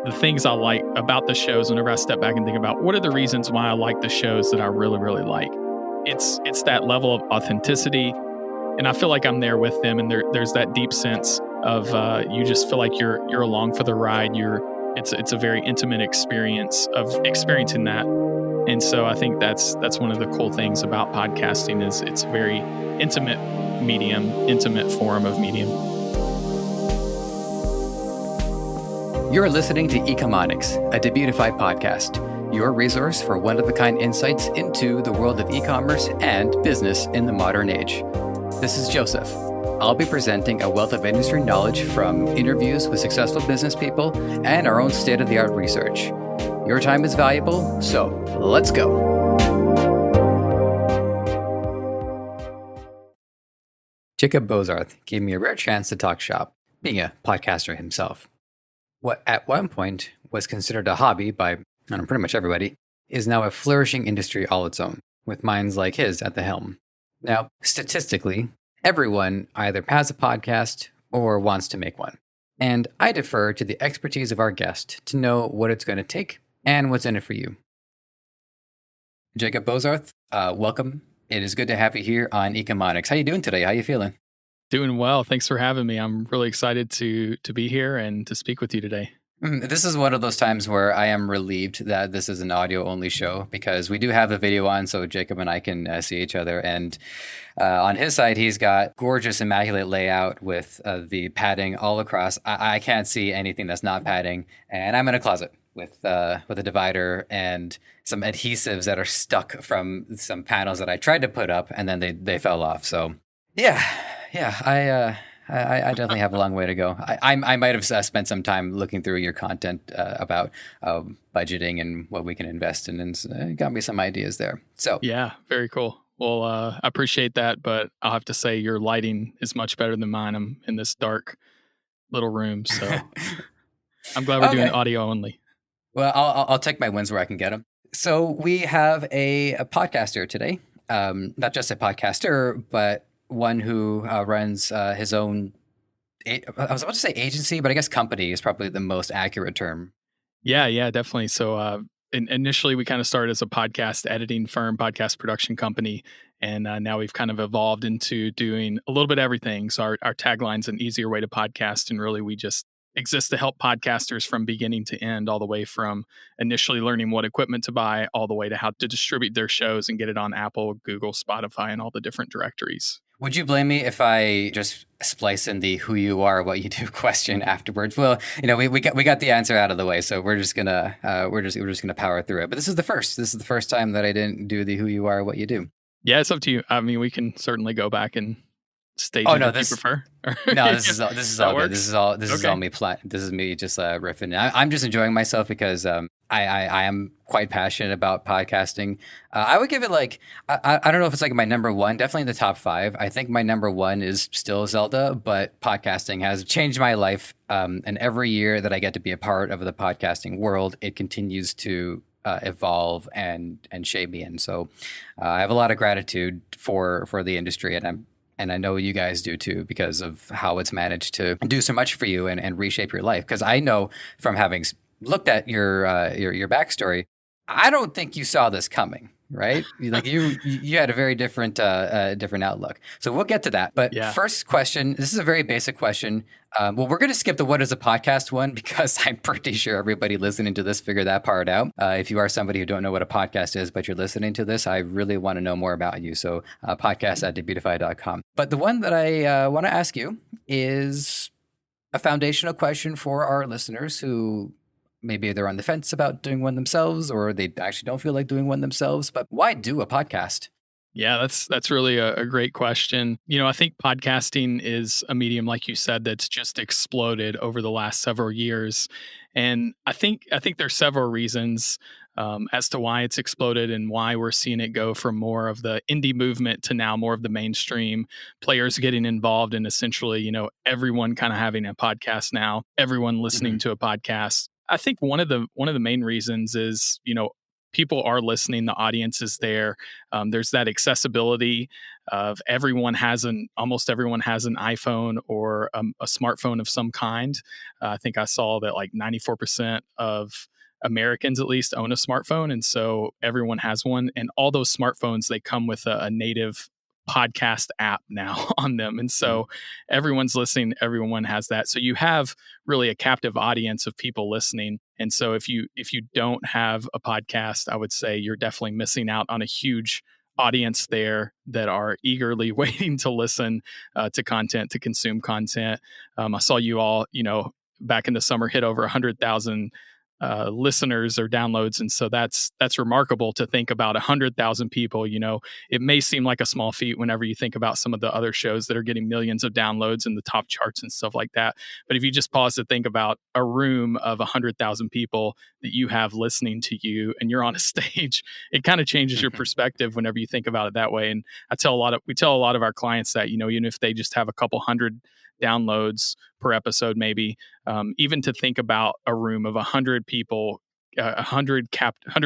the things I like about the shows, whenever I step back and think about what are the reasons why I like the shows that I really, really like, it's that level of authenticity. And I feel like I'm there with them, and there's that deep sense of you just feel like you're along for the ride. It's a very intimate experience of experiencing that. And so I think that's one of the cool things about podcasting is it's a very intimate intimate form of medium. You're listening to Ecomonics, a Debutify podcast, your resource for one-of-a-kind insights into the world of e-commerce and business in the modern age. This is Joseph. I'll be presenting a wealth of industry knowledge from interviews with successful business people and our own state-of-the-art research. Your time is valuable, so let's go. Jacob Bozarth gave me a rare chance to talk shop, being a podcaster himself. What at one point was considered a hobby by pretty much everybody is now a flourishing industry all its own, with minds like his at the helm. Now, statistically, everyone either has a podcast or wants to make one. And I defer to the expertise of our guest to know what it's going to take and what's in it for you. Jacob Bozarth, welcome. It is good to have you here on Ecomonics. How you doing today? How you feeling? Doing well. Thanks for having me. I'm really excited to be here and to speak with you today. This is one of those times where I am relieved that this is an audio-only show because we do have the video on, so Jacob and I can see each other. And on his side, he's got gorgeous, immaculate layout with the padding all across. I can't see anything that's not padding, and I'm in a closet with a divider and some adhesives that are stuck from some panels that I tried to put up, and then they fell off. So yeah, I definitely have a long way to go. I might have spent some time looking through your content about budgeting and what we can invest in, and it got me some ideas there. So yeah, very cool. Well, I appreciate that, but I'll have to say your lighting is much better than mine. I'm in this dark little room, so I'm glad we're doing audio only. Well, I'll take my wins where I can get them. So we have a podcaster today, not just a podcaster, but one who runs his own, I was about to say agency, but I guess company is probably the most accurate term. Yeah, definitely. So initially we kind of started as a podcast editing firm, podcast production company, and now we've kind of evolved into doing a little bit of everything. So our tagline's an easier way to podcast, and really we just exist to help podcasters from beginning to end, all the way from initially learning what equipment to buy, all the way to how to distribute their shows and get it on Apple, Google, Spotify, and all the different directories. Would you blame me if I just splice in the who you are, what you do question afterwards? Well, we got the answer out of the way, so we're just gonna power through it. But this is the first time that I didn't do the who you are, what you do. Yeah, it's up to you. I mean, we can certainly go back and stage it if you prefer. No, this is all good. This is all me. This is me just riffing. I'm just enjoying myself because I am quite passionate about podcasting. I would give it I don't know if it's like my number one, definitely in the top 5. I think my number 1 is still Zelda, but podcasting has changed my life. And every year that I get to be a part of the podcasting world, it continues to evolve and shape me. And so I have a lot of gratitude for the industry, and I know you guys do too, because of how it's managed to do so much for you and reshape your life. Because I know from having looked at your backstory, I don't think you saw this coming, right? You had a very different outlook. So we'll get to that. But First question, this is a very basic question. Well, we're going to skip the what is a podcast one because I'm pretty sure everybody listening to this figured that part out. If you are somebody who don't know what a podcast is, but you're listening to this, I really want to know more about you. So podcast@debutify.com. But the one that I want to ask you is a foundational question for our listeners who maybe they're on the fence about doing one themselves, or they actually don't feel like doing one themselves. But why do a podcast? Yeah, that's really a great question. I think podcasting is a medium, like you said, that's just exploded over the last several years. And I think there's several reasons as to why it's exploded and why we're seeing it go from more of the indie movement to now more of the mainstream players getting involved, and essentially, everyone kind of having a podcast now, everyone listening to a podcast. I think one of the main reasons is, people are listening. The audience is there. There's that accessibility of almost everyone has an iPhone or a smartphone of some kind. I think I saw that like 94% of Americans at least own a smartphone. And so everyone has one. And all those smartphones, they come with a native podcast app now on them. And so everyone's listening, everyone has that. So you have really a captive audience of people listening. And so if you don't have a podcast, I would say you're definitely missing out on a huge audience there that are eagerly waiting to listen to content, to consume content. I saw you all, back in the summer hit over 100,000 listeners or downloads, and so that's remarkable to think about 100,000 people. It may seem like a small feat whenever you think about some of the other shows that are getting millions of downloads in the top charts and stuff like that. But if you just pause to think about a room of 100,000 people that you have listening to you, and you're on a stage, it kind of changes your perspective whenever you think about it that way. And we tell a lot of our clients that even if they just have a couple hundred downloads per episode, maybe even to think about a room of 100 people, 100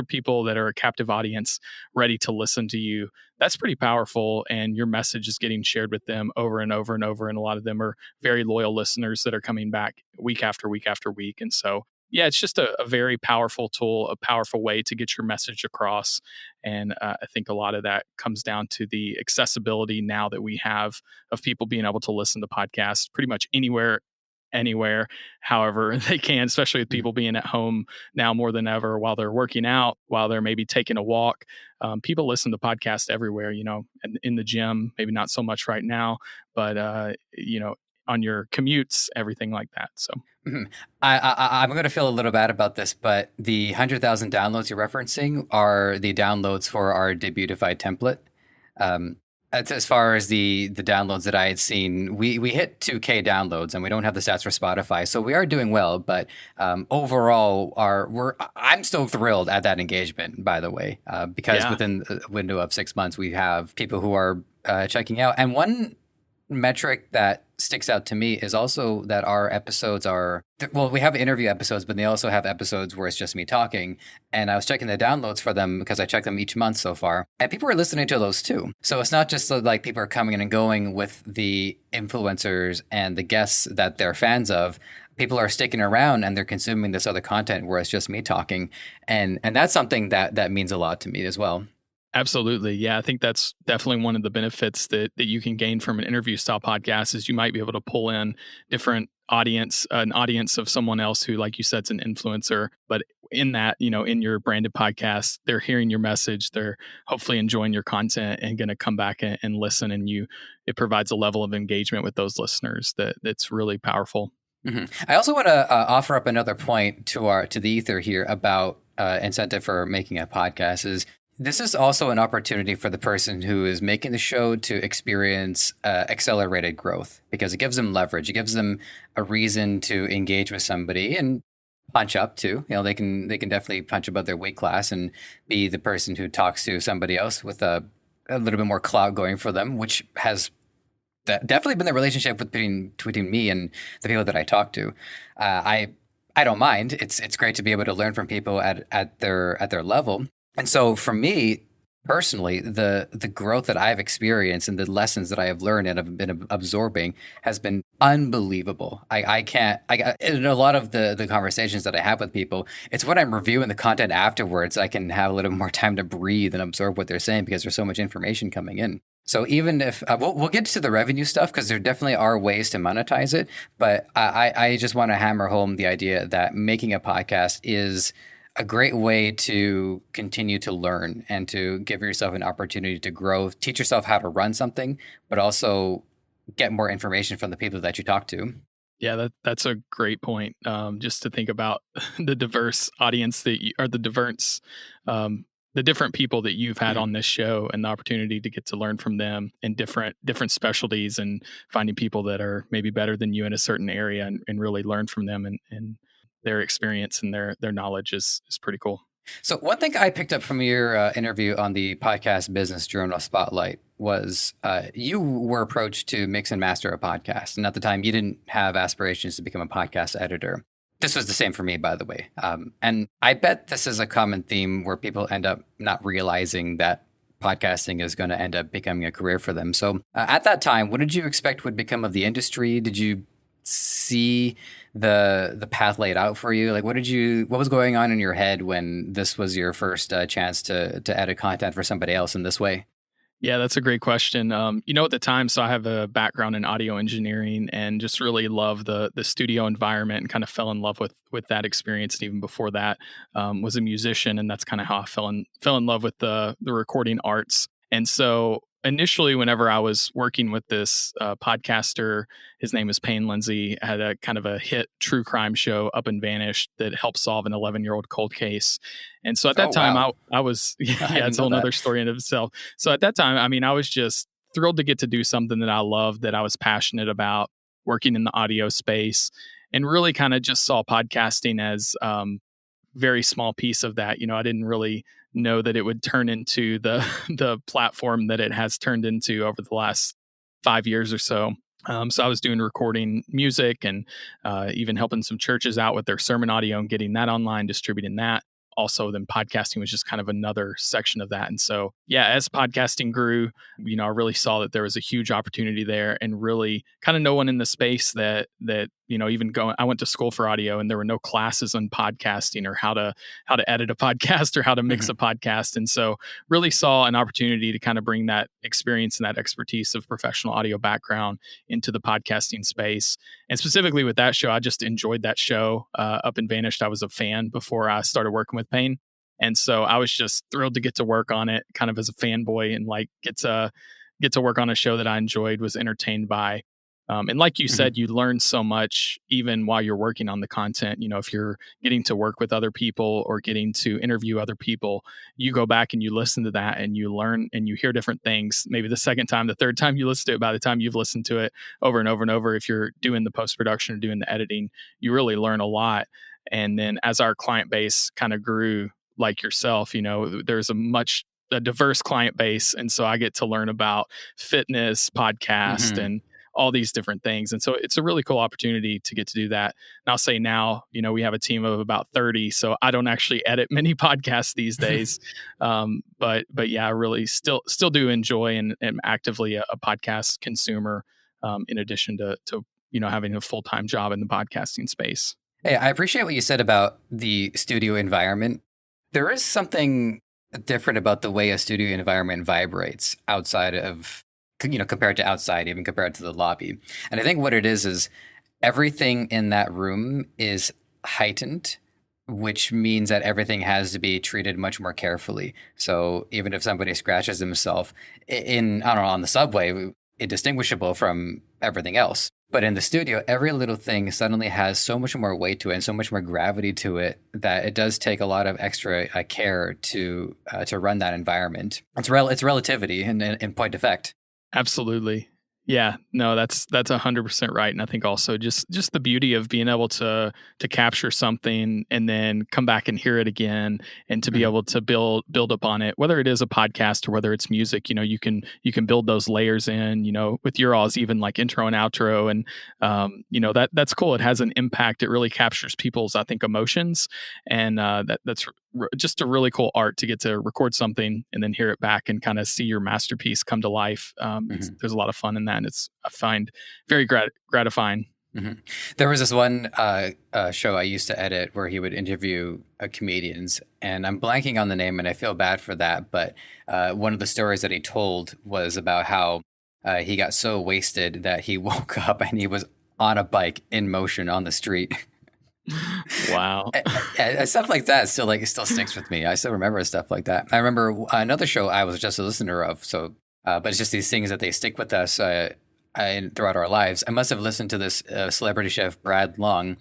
people that are a captive audience ready to listen to you, that's pretty powerful. And your message is getting shared with them over and over and over. And a lot of them are very loyal listeners that are coming back week after week after week. And so, yeah, it's just a very powerful tool, a powerful way to get your message across. And I think a lot of that comes down to the accessibility now that we have of people being able to listen to podcasts pretty much anywhere, however they can, especially with people being at home now more than ever, while they're working out, while they're maybe taking a walk. People listen to podcasts everywhere, in the gym, maybe not so much right now, but, on your commutes, everything like that. So I'm going to feel a little bad about this, but the 100,000 downloads you're referencing are the downloads for our Debutify template. As far as the downloads that I had seen, we hit 2K downloads, and we don't have the stats for Spotify, so we are doing well. But overall, I'm still thrilled at that engagement, by the way, because within a window of 6 months, we have people who are checking out. And one metric that sticks out to me is also that our episodes we have interview episodes, but they also have episodes where it's just me talking. And I was checking the downloads for them because I check them each month so far, and people are listening to those too. So it's not just like people are coming in and going with the influencers and the guests that they're fans of. People are sticking around and they're consuming this other content where it's just me talking. And that's something that means a lot to me as well. Absolutely. Yeah, I think that's definitely one of the benefits that you can gain from an interview style podcast is you might be able to pull in an audience of someone else who, like you said, is an influencer. But in that, in your branded podcast, they're hearing your message, they're hopefully enjoying your content and going to come back and listen. And it provides a level of engagement with those listeners that's really powerful. Mm-hmm. I also want to offer up another point to the ether here about incentive for making a podcast. This is also an opportunity for the person who is making the show to experience accelerated growth, because it gives them leverage. It gives them a reason to engage with somebody and punch up too. They can definitely punch above their weight class and be the person who talks to somebody else with a little bit more clout going for them, which has definitely been the relationship between me and the people that I talk to. I don't mind. It's great to be able to learn from people at their level. And so for me personally, the growth that I've experienced and the lessons that I have learned and have been absorbing has been unbelievable. In a lot of the conversations that I have with people, it's when I'm reviewing the content afterwards, I can have a little more time to breathe and absorb what they're saying, because there's so much information coming in. So even if we'll get to the revenue stuff, because there definitely are ways to monetize it, but I just want to hammer home the idea that making a podcast is a great way to continue to learn and to give yourself an opportunity to grow, teach yourself how to run something, but also get more information from the people that you talk to. Yeah, that's a great point. Just to think about the diverse audience the different people that you've had on this show, and the opportunity to get to learn from them in different specialties, and finding people that are maybe better than you in a certain area and really learn from them and their experience and their knowledge is pretty cool. So one thing I picked up from your interview on the Podcast Business Journal Spotlight was you were approached to mix and master a podcast. And at the time, you didn't have aspirations to become a podcast editor. This was the same for me, by the way. And I bet this is a common theme where people end up not realizing that podcasting is going to end up becoming a career for them. So at that time, what did you expect would become of the industry? Did you see the path laid out for you? Like, what was going on in your head when this was your first chance to edit content for somebody else in this way? Yeah, that's a great question. At the time, so I have a background in audio engineering and just really love the studio environment and kind of fell in love with that experience. And even before that, was a musician, and that's kind of how I fell in love with the recording arts. And so initially, whenever I was working with this podcaster, his name is Payne Lindsay, had a kind of a hit true crime show, Up and Vanished, that helped solve an 11-year-old cold case. And so at that time, wow. I was, yeah, it's a whole other story in of itself. So at that time, I mean, I was just thrilled to get to do something that I loved, that I was passionate about, working in the audio space, and really kind of just saw podcasting as very small piece of that. I didn't really know that it would turn into the the platform that it has turned into over the last 5 years or so. So I was doing recording music and even helping some churches out with their sermon audio and getting that online, distributing that. Also, then podcasting was just kind of another section of that. And so, yeah, as podcasting grew, I really saw that there was a huge opportunity there, and really kind of no one in the space that even going. I went to school for audio, and there were no classes on podcasting or how to edit a podcast or how to mix a podcast. And so, really saw an opportunity to kind of bring that experience and that expertise of professional audio background into the podcasting space. And specifically with that show, I just enjoyed that show. Up and Vanished, I was a fan before I started working with Payne. And so I was just thrilled to get to work on it kind of as a fanboy and like get to work on a show that I enjoyed, was entertained by. And like you said, you learn so much even while you're working on the content. If you're getting to work with other people or getting to interview other people, you go back and you listen to that and you learn and you hear different things. Maybe the second time, the third time you listen to it, by the time you've listened to it over and over and over, if you're doing the post-production or doing the editing, you really learn a lot. And then as our client base kind of grew, like yourself, there's a diverse client base. And so I get to learn about fitness, podcast, and all these different things. And so it's a really cool opportunity to get to do that. And I'll say now, we have a team of about 30. So I don't actually edit many podcasts these days. But yeah, I really still do enjoy and am actively a podcast consumer, in addition to having a full-time job in the podcasting space. Hey, I appreciate what you said about the studio environment. There is something different about the way a studio environment vibrates outside of, compared to outside, even compared to the lobby. And I think what it is everything in that room is heightened, which means that everything has to be treated much more carefully. So even if somebody scratches himself on the subway, indistinguishable from everything else. But in the studio, every little thing suddenly has so much more weight to it and so much more gravity to it that it does take a lot of extra care to run that environment. It's relativity in point of fact. Absolutely. Yeah, no, that's 100% right. And I think also just the beauty of being able to capture something and then come back and hear it again, and to be able to build upon it, whether it is a podcast or whether it's music, you can build those layers in, with your alls, even like intro and outro. And, that's cool. It has an impact. It really captures people's, I think, emotions. And that's just a really cool art to get to record something and then hear it back and kind of see your masterpiece come to life. There's a lot of fun in that, and I find very gratifying. There was this one show I used to edit where he would interview comedians, and I'm blanking on the name, and I feel bad for that. But one of the stories that he told was about how he got so wasted that he woke up and he was on a bike in motion on the street. Wow. Stuff like that still sticks with me. I still remember stuff like that. I remember another show I was just a listener of. So, but it's just these things that they stick with us throughout our lives. I must have listened to this celebrity chef, Brad Long,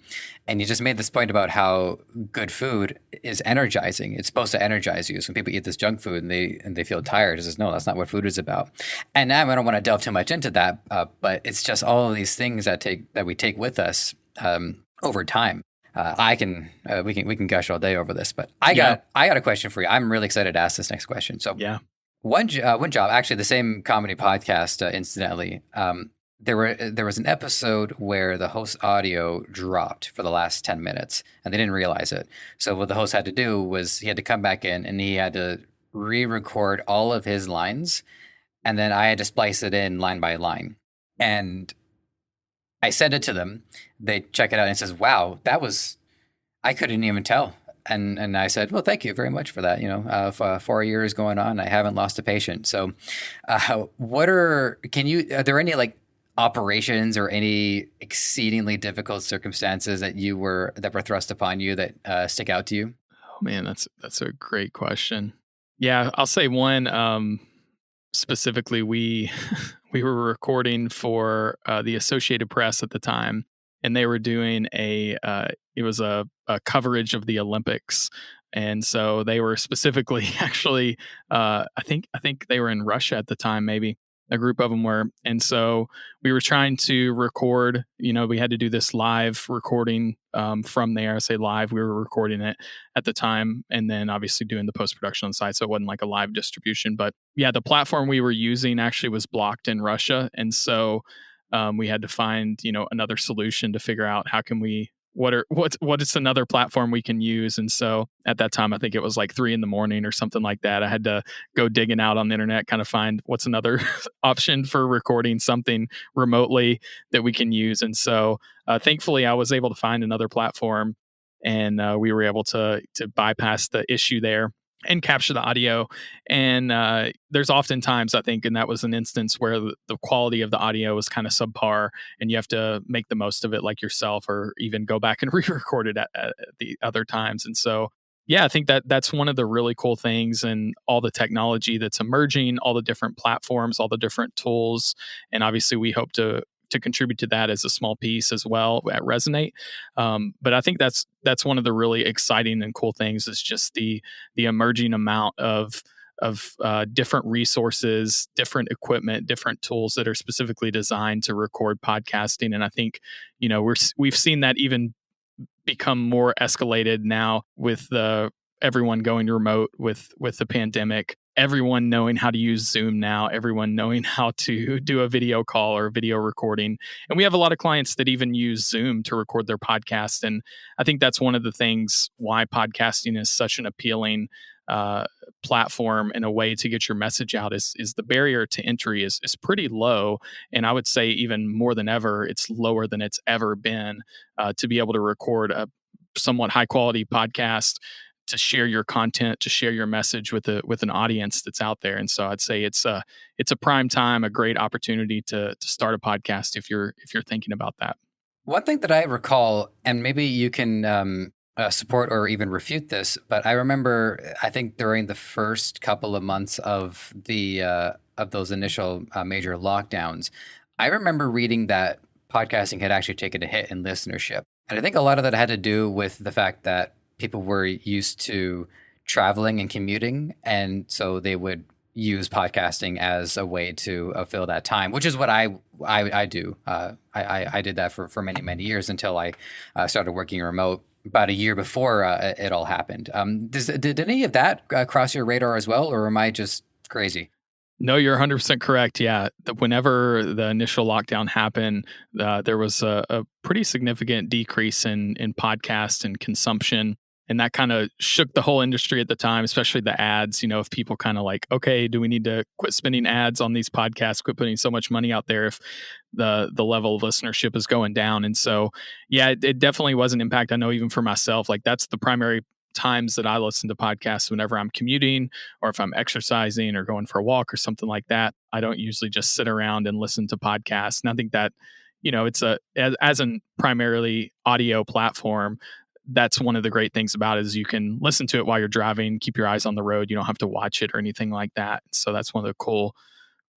and he just made this point about how good food is energizing. It's supposed to energize you. So when people eat this junk food and they feel tired, he says, no, that's not what food is about. And I don't want to delve too much into that, but it's just all of these things that we take with us over time. We can gush all day over this, but I got a question for you. I'm really excited to ask this next question. So yeah, one job, actually the same comedy podcast, incidentally, there was an episode where the host's audio dropped for the last 10 minutes and they didn't realize it. So what the host had to do was he had to come back in and he had to re-record all of his lines, and then I had to splice it in line by line. And I sent it to them. They check it out and it says, "Wow, I couldn't even tell." And I said, "Well, thank you very much for that. 4 years going on, I haven't lost a patient." So, are there any like operations or any exceedingly difficult circumstances that were thrust upon you that stick out to you? Oh man, that's a great question. Yeah, I'll say one. Specifically, we we were recording for the Associated Press at the time, and they were doing it was a coverage of the Olympics, and so they were specifically actually I think they were in Russia at the time, maybe a group of them were, and so we were trying to record. We had to do this live recording from there. I say live, we were recording it at the time, and then obviously doing the post production on the side, so it wasn't like a live distribution. But yeah, the platform we were using actually was blocked in Russia, and so we had to find another solution to figure out how can we what is another platform we can use. And so at that time, I think it was like 3 a.m. or something like that. I had to go digging out on the internet, kind of find what's another option for recording something remotely that we can use. And so thankfully, I was able to find another platform, and we were able to bypass the issue there and capture the audio. And there's oftentimes, I think, and that was an instance where the quality of the audio was kind of subpar, and you have to make the most of it like yourself, or even go back and re-record it at the other times. And so, yeah, I think that's one of the really cool things, and all the technology that's emerging, all the different platforms, all the different tools. And obviously we hope to contribute to that as a small piece as well at Resonate. But I think that's one of the really exciting and cool things, is just the emerging amount of different resources, different equipment, different tools that are specifically designed to record podcasting. And I think we've seen that even become more escalated now with everyone going remote with the pandemic, everyone knowing how to use Zoom now, everyone knowing how to do a video call or video recording. And we have a lot of clients that even use Zoom to record their podcast. And I think that's one of the things why podcasting is such an appealing platform and a way to get your message out, is the barrier to entry is pretty low. And I would say even more than ever, it's lower than it's ever been to be able to record a somewhat high quality podcast, to share your content, to share your message with an audience that's out there. And so I'd say it's a prime time, a great opportunity to start a podcast if you're thinking about that. One thing that I recall, and maybe you can support or even refute this, but I remember, I think during the first couple of months of those initial major lockdowns, I remember reading that podcasting had actually taken a hit in listenership. And I think a lot of that had to do with the fact that people were used to traveling and commuting, and so they would use podcasting as a way to fill that time, which is what I do. I did that for many years until I started working remote about a year before it all happened. Did any of that cross your radar as well, or am I just crazy? No, you're 100% correct. Yeah. Whenever the initial lockdown happened, there was a pretty significant decrease in podcast and consumption. And that kind of shook the whole industry at the time, especially the ads. If people kind of like, okay, do we need to quit spending ads on these podcasts, quit putting so much money out there if the level of listenership is going down? And so, yeah, it definitely was an impact. I know even for myself, like that's the primary times that I listen to podcasts, whenever I'm commuting or if I'm exercising or going for a walk or something like that. I don't usually just sit around and listen to podcasts. And I think that, it's as a primarily audio platform, that's one of the great things about it, is you can listen to it while you're driving, keep your eyes on the road. You don't have to watch it or anything like that. So that's one of the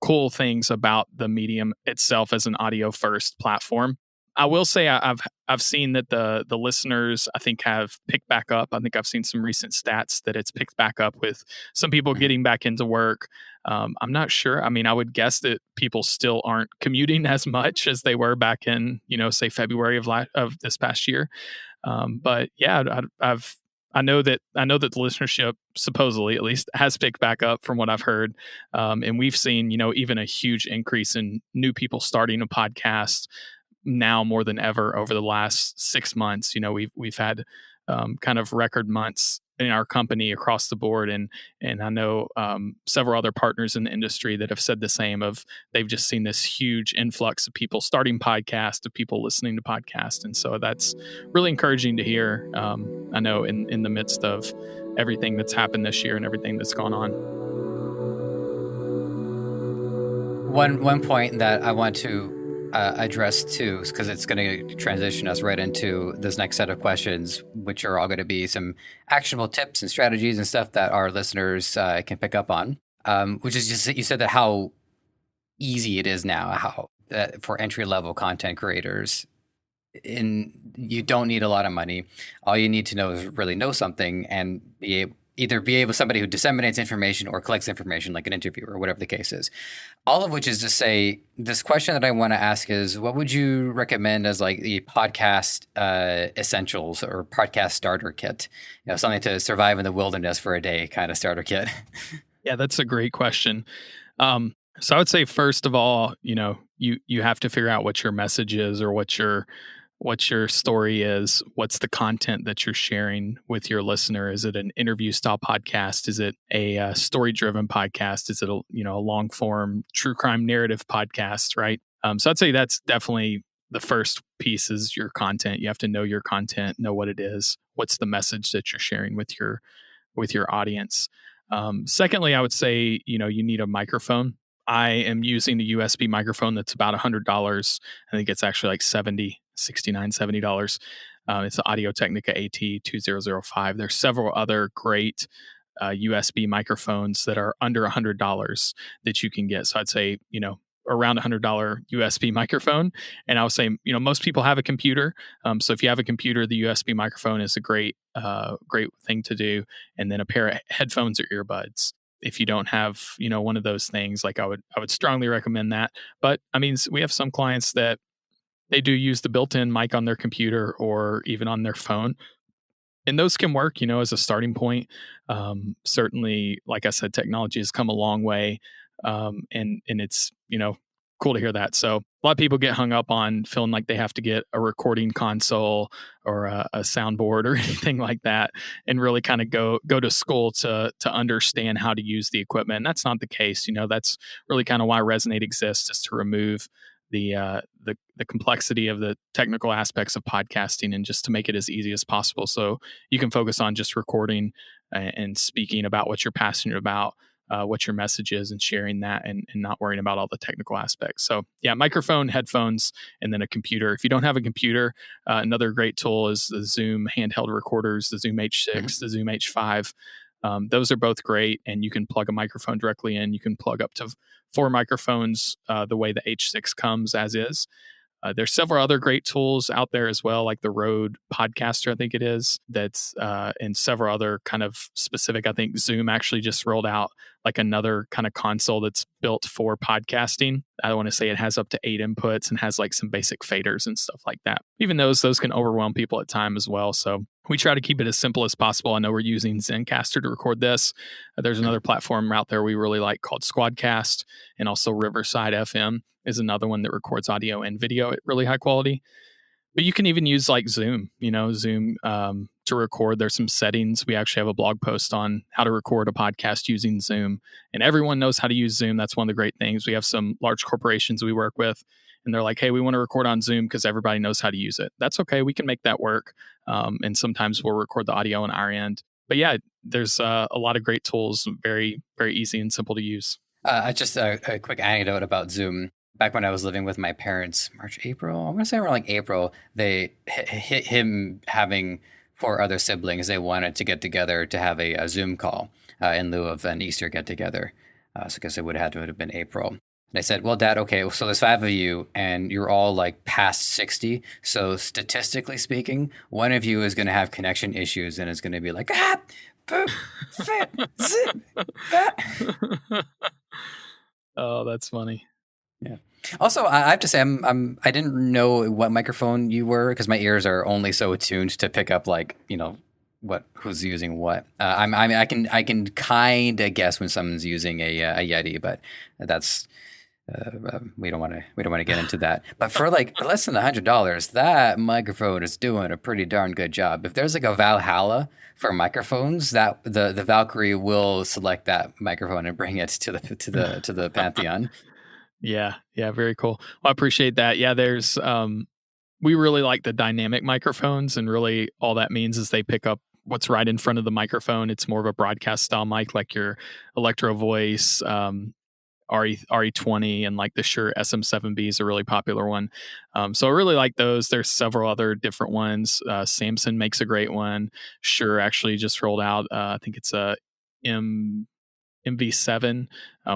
cool things about the medium itself as an audio first platform. I will say I've seen that the listeners, I think, have picked back up. I think I've seen some recent stats that it's picked back up with some people getting back into work. I'm not sure. I mean, I would guess that people still aren't commuting as much as they were back in, say February of this past year. But yeah, I know that the listenership supposedly, at least, has picked back up from what I've heard, and we've seen even a huge increase in new people starting a podcast now more than ever over the last 6 months. We've had kind of record months in our company across the board, and I know several other partners in the industry that have said the same. Of they've just seen this huge influx of people starting podcasts, of people listening to podcasts, and so that's really encouraging to hear. I know in the midst of everything that's happened this year and everything that's gone on. One point that I want to address too, because it's going to transition us right into this next set of questions, which are all going to be some actionable tips and strategies and stuff that our listeners can pick up on. Which is just, you said that how easy it is now, how for entry level content creators. You don't need a lot of money. All you need to know is really know something and either be able somebody who disseminates information or collects information, like an interviewer or whatever the case is. All of which is to say, this question that I want to ask is, what would you recommend as like the podcast essentials or podcast starter kit? Something to survive in the wilderness for a day kind of starter kit. Yeah, that's a great question. So I would say, first of all, you have to figure out what your message is, or what your story is. What's the content that you're sharing with your listener? Is it an interview style podcast? Is it a story driven podcast? Is it a long form true crime narrative podcast? Right. So I'd say that's definitely the first piece, is your content. You have to know your content, know what it is. What's the message that you're sharing with your audience? Secondly, I would say, you need a microphone. I am using a USB microphone that's about $100. I think it's actually like $69, $70. It's the Audio-Technica AT2005. There's several other great USB microphones that are under $100 that you can get. So I'd say, around $100 USB microphone. And I would say, most people have a computer. So if you have a computer, the USB microphone is a great thing to do. And then a pair of headphones or earbuds. If you don't have, one of those things, like I would strongly recommend that. But I mean, we have some clients that they do use the built-in mic on their computer or even on their phone. And those can work, as a starting point. Certainly, like I said, technology has come a long way. And it's, cool to hear that. So a lot of people get hung up on feeling like they have to get a recording console or a soundboard or anything like that, and really kind of go to school to understand how to use the equipment. And that's not the case. That's really kind of why Resonate exists, is to remove the complexity of the technical aspects of podcasting, and just to make it as easy as possible, so you can focus on just recording and speaking about what you're passionate about, what your message is, and sharing that, and not worrying about all the technical aspects. So yeah, microphone, headphones, and then a computer. If you don't have a computer, another great tool is the Zoom handheld recorders, the Zoom H6, the Zoom H5. Those are both great, and you can plug a microphone directly in. You can plug up to 4 microphones the way the H6 comes as is. There's several other great tools out there as well, like the Rode Podcaster, I think it is, that's and several other kind of specific. I think Zoom actually just rolled out like another kind of console that's built for podcasting. I want to say it has up to 8 inputs and has like some basic faders and stuff like that. Even those can overwhelm people at times as well. So we try to keep it as simple as possible. I know we're using Zencaster to record this. There's another platform out there we really like called Squadcast, and also Riverside FM is another one that records audio and video at really high quality. But you can even use like Zoom, Zoom to record. There's some settings. We actually have a blog post on how to record a podcast using Zoom, and everyone knows how to use Zoom. That's one of the great things. We have some large corporations we work with, and they're like, hey, we want to record on Zoom because everybody knows how to use it. That's okay. We can make that work. And sometimes we'll record the audio on our end. But yeah, there's a lot of great tools, very, very easy and simple to use. Just a quick anecdote about Zoom. Back when I was living with my parents, March, April, I'm going to say around like April, they hit him having 4 other siblings. They wanted to get together to have a Zoom call in lieu of an Easter get together. So I guess it would have been April. And I said, well, Dad, okay, so there's 5 of you and you're all like past 60. So statistically speaking, one of you is going to have connection issues and it's going to be like, Oh, that's funny. Yeah. Also, I have to say, I didn't know what microphone you were because my ears are only so attuned to pick up like, who's using what. I can kind of guess when someone's using a Yeti, but that's we don't want to get into that. But for like less than $100, that microphone is doing a pretty darn good job. If there's like a Valhalla for microphones, that the Valkyrie will select that microphone and bring it to the pantheon. Yeah, very cool. Well, I appreciate that. Yeah, there's we really like the dynamic microphones, and really all that means is they pick up what's right in front of the microphone. It's more of a broadcast style mic, like your Electro Voice, RE20, and like the Shure SM7B is a really popular one. So I really like those. There's several other different ones. Samson makes a great one. Shure actually just rolled out, I think it's a MV7,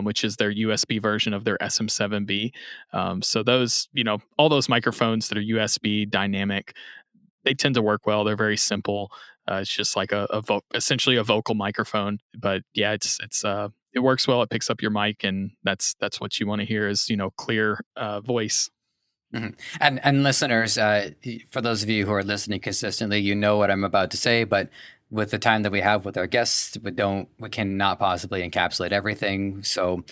which is their USB version of their SM7B. So those, all those microphones that are USB dynamic, they tend to work well. They're very simple. It's just like essentially a vocal microphone. But yeah, it works well. It picks up your mic, and that's what you want to hear is clear voice. Mm-hmm. And listeners, for those of you who are listening consistently, you know what I'm about to say, but with the time that we have with our guests, we cannot possibly encapsulate everything. So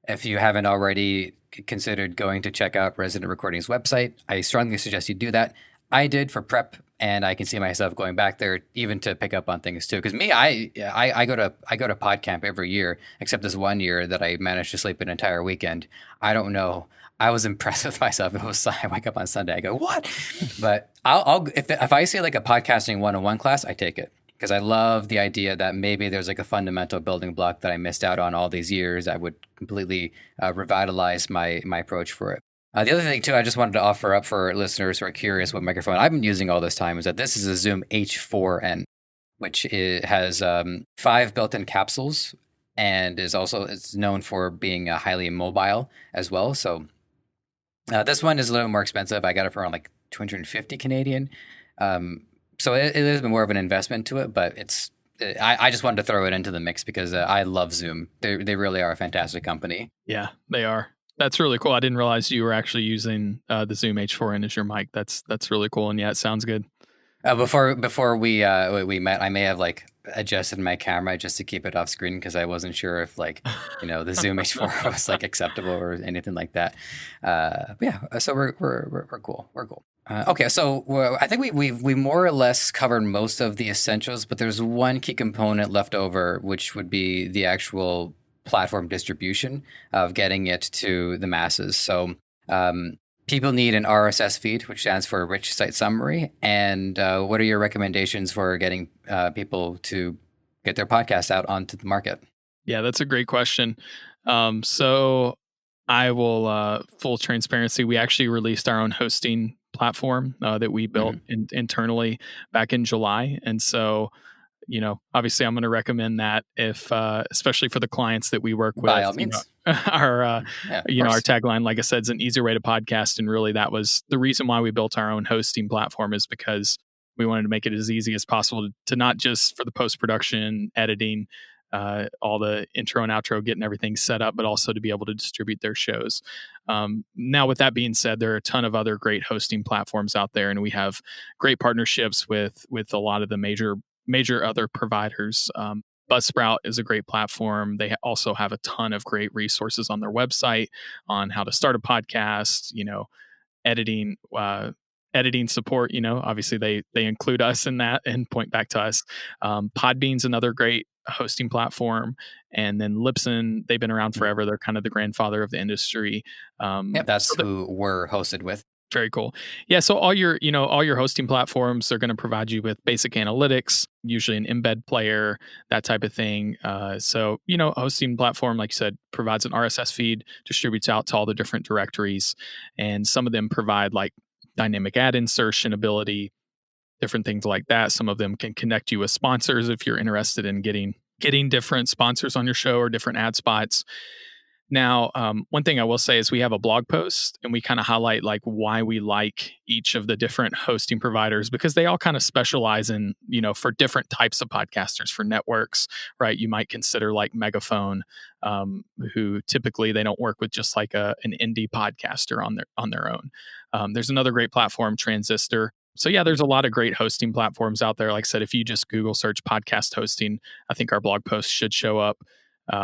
if you haven't already considered going to check out Resident Recording's website, I strongly suggest you do that. I did for prep, and I can see myself going back there even to pick up on things too. Because me, I go to PodCamp every year, except this one year that I managed to sleep an entire weekend. I don't know. I was impressed with myself. I wake up on Sunday, I go, what? But if I see like a podcasting 101 class, I take it. Because I love the idea that maybe there's like a fundamental building block that I missed out on all these years. I would completely revitalize my approach for it. The other thing too, I just wanted to offer up for listeners who are curious what microphone I've been using all this time is that this is a Zoom H4n, which has 5 built-in capsules, and it's known for being highly mobile as well. So this one is a little more expensive. I got it for around like 250 Canadian. So it has been more of an investment to it, but I just wanted to throw it into the mix because I love Zoom. They really are a fantastic company. Yeah, they are. That's really cool. I didn't realize you were actually using the Zoom H4n as your mic. That's really cool, and yeah, it sounds good. Before we met, I may have like adjusted my camera just to keep it off screen because I wasn't sure if like the Zoom H4 was like acceptable or anything like that. But yeah, so we're cool. We're cool. Okay, so I think we more or less covered most of the essentials, but there's one key component left over, which would be the actual platform distribution of getting it to the masses. So people need an RSS feed, which stands for Rich Site Summary. And what are your recommendations for getting people to get their podcast out onto the market? Yeah, that's a great question. So I will, full transparency, we actually released our own hosting platform that we built internally back in July. And so obviously I'm going to recommend that if, especially for the clients that we work with. By all means. Our tagline, like I said, is an easier way to podcast. And really that was the reason why we built our own hosting platform, is because we wanted to make it as easy as possible to not just for the post-production, editing, all the intro and outro, getting everything set up, but also to be able to distribute their shows. Now, with that being said, there are a ton of other great hosting platforms out there, and we have great partnerships with a lot of the major other providers. Buzzsprout is a great platform. They also have a ton of great resources on their website on how to start a podcast, editing support. Obviously they include us in that and point back to us. Podbean's another great hosting platform, and then Libsyn, they've been around forever. They're kind of the grandfather of the industry. That's who we're hosted with. Very cool. Yeah. So all your hosting platforms are going to provide you with basic analytics, usually an embed player, that type of thing. So hosting platform, like you said, provides an RSS feed, distributes out to all the different directories, and some of them provide like dynamic ad insertion ability, different things like that. Some of them can connect you with sponsors if you're interested in getting different sponsors on your show or different ad spots. Now, one thing I will say is we have a blog post, and we kind of highlight like why we like each of the different hosting providers, because they all kind of specialize in, for different types of podcasters, for networks, right? You might consider like Megaphone, who typically they don't work with just like an indie podcaster on their own. There's another great platform, Transistor. So yeah, there's a lot of great hosting platforms out there. Like I said, if you just Google search podcast hosting, I think our blog post should show up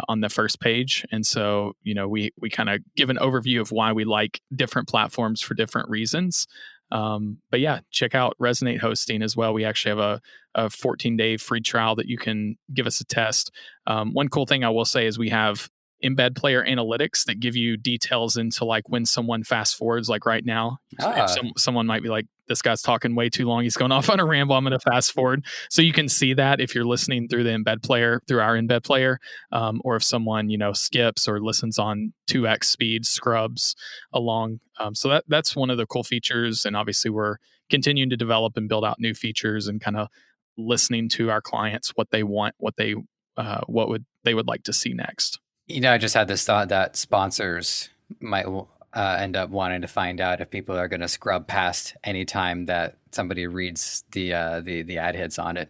on the first page. And so, we kind of give an overview of why we like different platforms for different reasons. But yeah, check out Resonate Hosting as well. We actually have a 14-day free trial that you can give us a test. One cool thing I will say is we have embed player analytics that give you details into like when someone fast forwards, like right now. If someone might be like, this guy's talking way too long, he's going off on a ramble, I'm going to fast forward. So you can see that if you're listening through the embed player, through our embed player, or if someone, skips or listens on 2x speed, scrubs along. So that's one of the cool features. And obviously we're continuing to develop and build out new features and kind of listening to our clients, what they want, what they would like to see next. I just had this thought that sponsors might end up wanting to find out if people are going to scrub past any time that somebody reads the ad hits on it.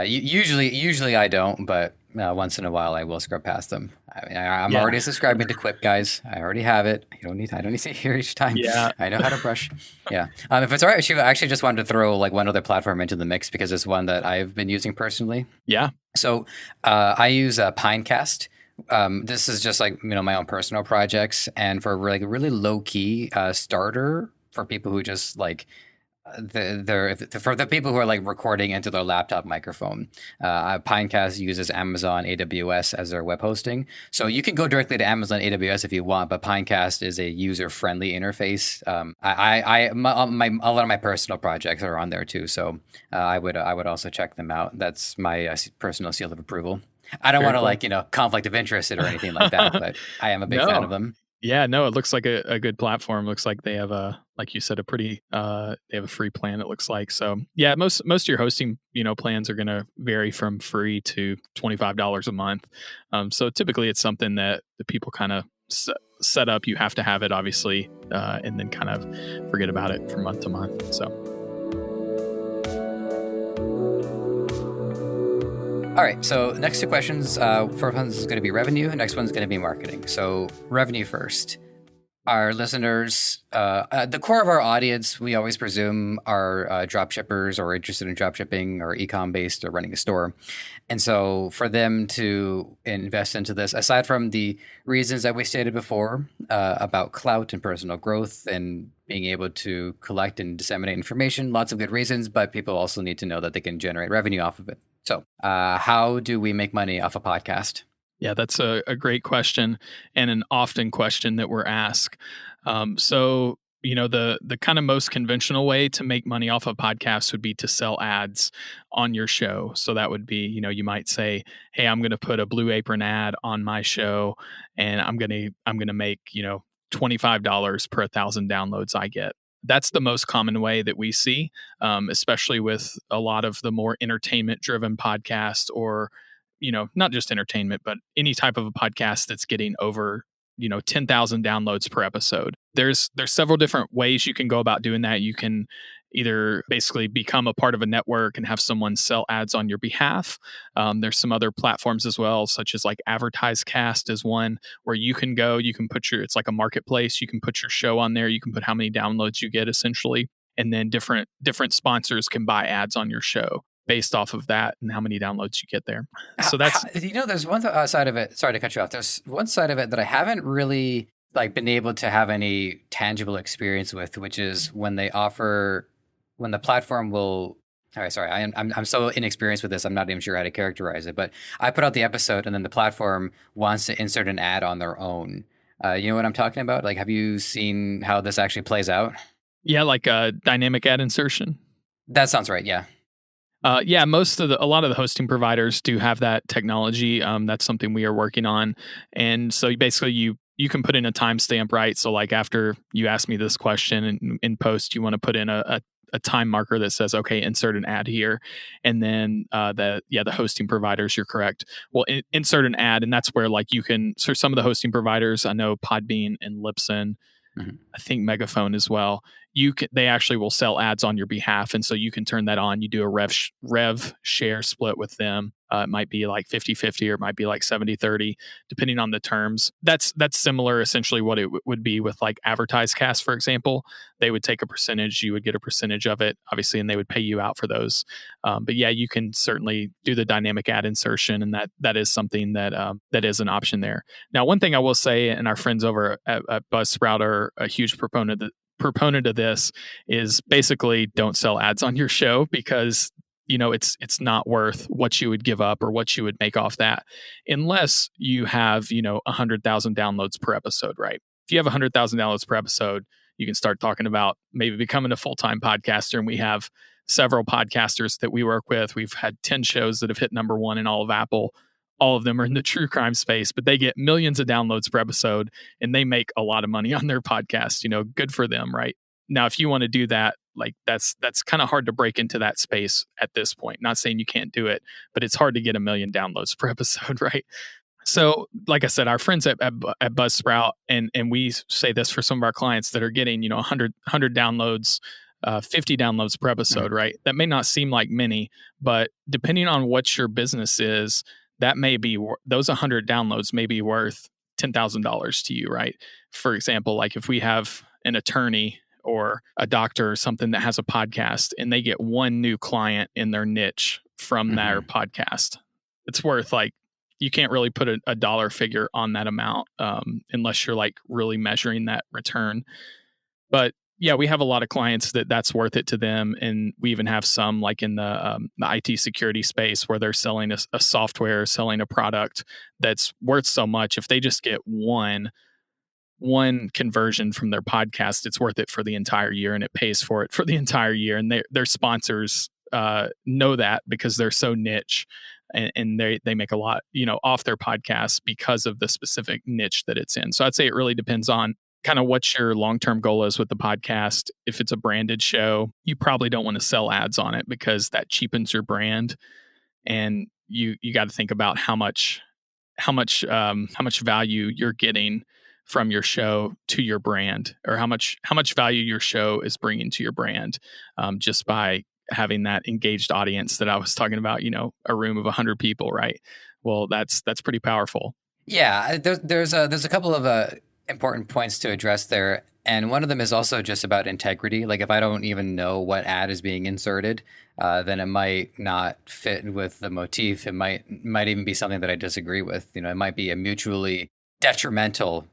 Usually I don't, but once in a while I will scrub past them. I'm already subscribing to Quip, guys. I already have it. I don't need to hear each time. Yeah. I know how to brush. Yeah. If it's all right, I actually just wanted to throw like one other platform into the mix because it's one that I've been using personally. Yeah. So I use Pinecast. This is just like my own personal projects, and for like a really low key starter for people who just like for the people who are like recording into their laptop microphone. Pinecast uses Amazon AWS as their web hosting, so you can go directly to Amazon AWS if you want, but Pinecast is a user friendly interface. A lot of my personal projects are on there too, so I would also check them out. That's my personal seal of approval. I don't want to conflict of interest or anything like that, but I am a big fan of them. Yeah, no, it looks like a good platform. Looks like they have like you said, they have a free plan. It looks like. So yeah, most of your hosting, plans are going to vary from free to $25 a month. So typically it's something that the people kind of set up. You have to have it obviously, and then kind of forget about it from month to month. So. All right, so next two questions. First one is going to be revenue. Next one's going to be marketing. So revenue first. Our listeners, the core of our audience, we always presume are drop shippers or interested in drop shipping or e-com based or running a store. And so for them to invest into this, aside from the reasons that we stated before about clout and personal growth and being able to collect and disseminate information, lots of good reasons, but people also need to know that they can generate revenue off of it. So how do we make money off a podcast? Yeah, that's a great question and an often question that we're asked. So, the kind of most conventional way to make money off a podcast would be to sell ads on your show. So that would be, you might say, hey, I'm going to put a Blue Apron ad on my show and I'm going to make, $25 per 1,000 downloads I get. That's the most common way that we see, especially with a lot of the more entertainment driven podcasts or, not just entertainment, but any type of a podcast that's getting over, 10,000 downloads per episode. There's several different ways you can go about doing that. You can either basically become a part of a network and have someone sell ads on your behalf. There's some other platforms as well, such as like AdvertiseCast is one where you can put it's like a marketplace. You can put your show on there. You can put how many downloads you get essentially. And then different sponsors can buy ads on your show based off of that and how many downloads you get there. So that's, there's one side of it. Sorry to cut you off. There's one side of it that I haven't really been able to have any tangible experience with, which is when the platform will. All right, sorry, I'm so inexperienced with this. I'm not even sure how to characterize it. But I put out the episode, and then the platform wants to insert an ad on their own. You know what I'm talking about? Like, have you seen how this actually plays out? Yeah, like a dynamic ad insertion. That sounds right. Yeah. Yeah, a lot of the hosting providers do have that technology. That's something we are working on, and so basically you can put in a timestamp, right? So like after you ask me this question and in post, you want to put in a time marker that says, okay, insert an ad here, and then the hosting providers, you're correct, will insert an ad, and that's where like you can. So some of the hosting providers, I know Podbean and Libsyn. Mm-hmm. I think Megaphone as well. they actually will sell ads on your behalf. And so you can turn that on. You do a rev share split with them. It might be like 50-50 or it might be like 70-30, depending on the terms. That's similar essentially what it would be with like AdvertiseCast, for example. They would take a percentage, you would get a percentage of it, obviously, and they would pay you out for those. But yeah, you can certainly do the dynamic ad insertion, and that is something that is an option there. Now, one thing I will say, and our friends over at Buzzsprout are a huge proponent of this, is basically don't sell ads on your show, because it's not worth what you would give up or what you would make off that, unless you have 100,000 downloads per episode, right? If you have 100,000 downloads per episode, you can start talking about maybe becoming a full-time podcaster. And we have several podcasters that we work with. We've had 10 shows that have hit number one in all of Apple. All of them are in the true crime space, but they get millions of downloads per episode and they make a lot of money on their podcast. Good for them, right? Now, if you want to do that, like that's kind of hard to break into that space at this point. Not saying you can't do it, but it's hard to get 1 million downloads per episode, right? So, like I said, our friends at Buzzsprout, and we say this for some of our clients that are getting 100 downloads, 50 downloads per episode, right? That may not seem like many, but depending on what your business is, that may be those 100 downloads may be worth $10,000 to you, right? For example, like if we have an attorney or a doctor or something that has a podcast and they get one new client in their niche from their podcast, it's worth, like, you can't really put a dollar figure on that amount unless you're like really measuring that return. But yeah, we have a lot of clients that's worth it to them. And we even have some like in the IT security space where they're selling a software, selling a product that's worth so much. If they just get one conversion from their podcast, it's worth it for the entire year, and it pays for it for the entire year. And their sponsors know that because they're so niche, and they make a lot off their podcast because of the specific niche that it's in. So I'd say it really depends on kind of what your long-term goal is with the podcast. If it's a branded show, you probably don't want to sell ads on it because that cheapens your brand, and you got to think about how much value you're getting from your show to your brand, or how much value your show is bringing to your brand, just by having that engaged audience that I was talking about. A room of 100 people, right? Well, that's pretty powerful. Yeah, there's a couple of important points to address there, and one of them is also just about integrity. Like, if I don't even know what ad is being inserted, then it might not fit with the motif. It might even be something that I disagree with. It might be a mutually detrimental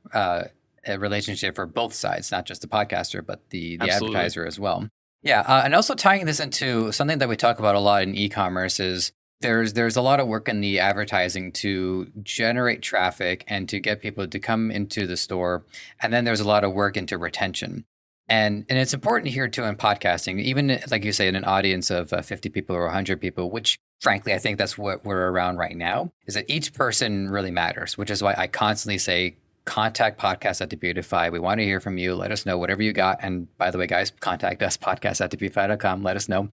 relationship for both sides, not just the podcaster, but the advertiser as well. Yeah, and also tying this into something that we talk about a lot in e-commerce is there's a lot of work in the advertising to generate traffic and to get people to come into the store, and then there's a lot of work into retention. And it's important here too in podcasting, even like you say, in an audience of 50 people or 100 people, which frankly, I think that's what we're around right now, is that each person really matters, which is why I constantly say, contact podcast at Debutify. We want to hear from you. Let us know whatever you got. And by the way, guys, contact us, podcast at Debutify.com. Let us know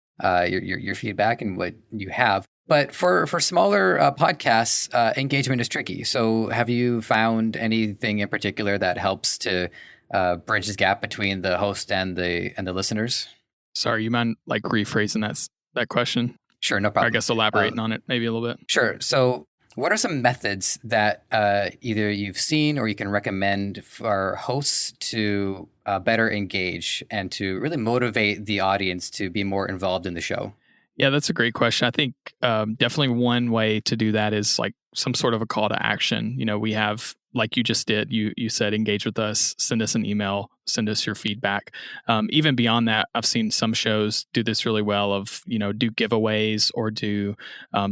your feedback and what you have. But for smaller podcasts, engagement is tricky. So have you found anything in particular that helps to bridge this gap between the host and the listeners? Sorry, you mind like rephrasing that question? Sure, no problem. Or I guess elaborating on it maybe a little bit. Sure. So what are some methods that either you've seen or you can recommend for hosts to better engage and to really motivate the audience to be more involved in the show? Yeah, that's a great question. I think definitely one way to do that is like some sort of a call to action. We have, like you just did, you said, engage with us, send us an email, send us your feedback. Even beyond that, I've seen some shows do this really well of, do giveaways or do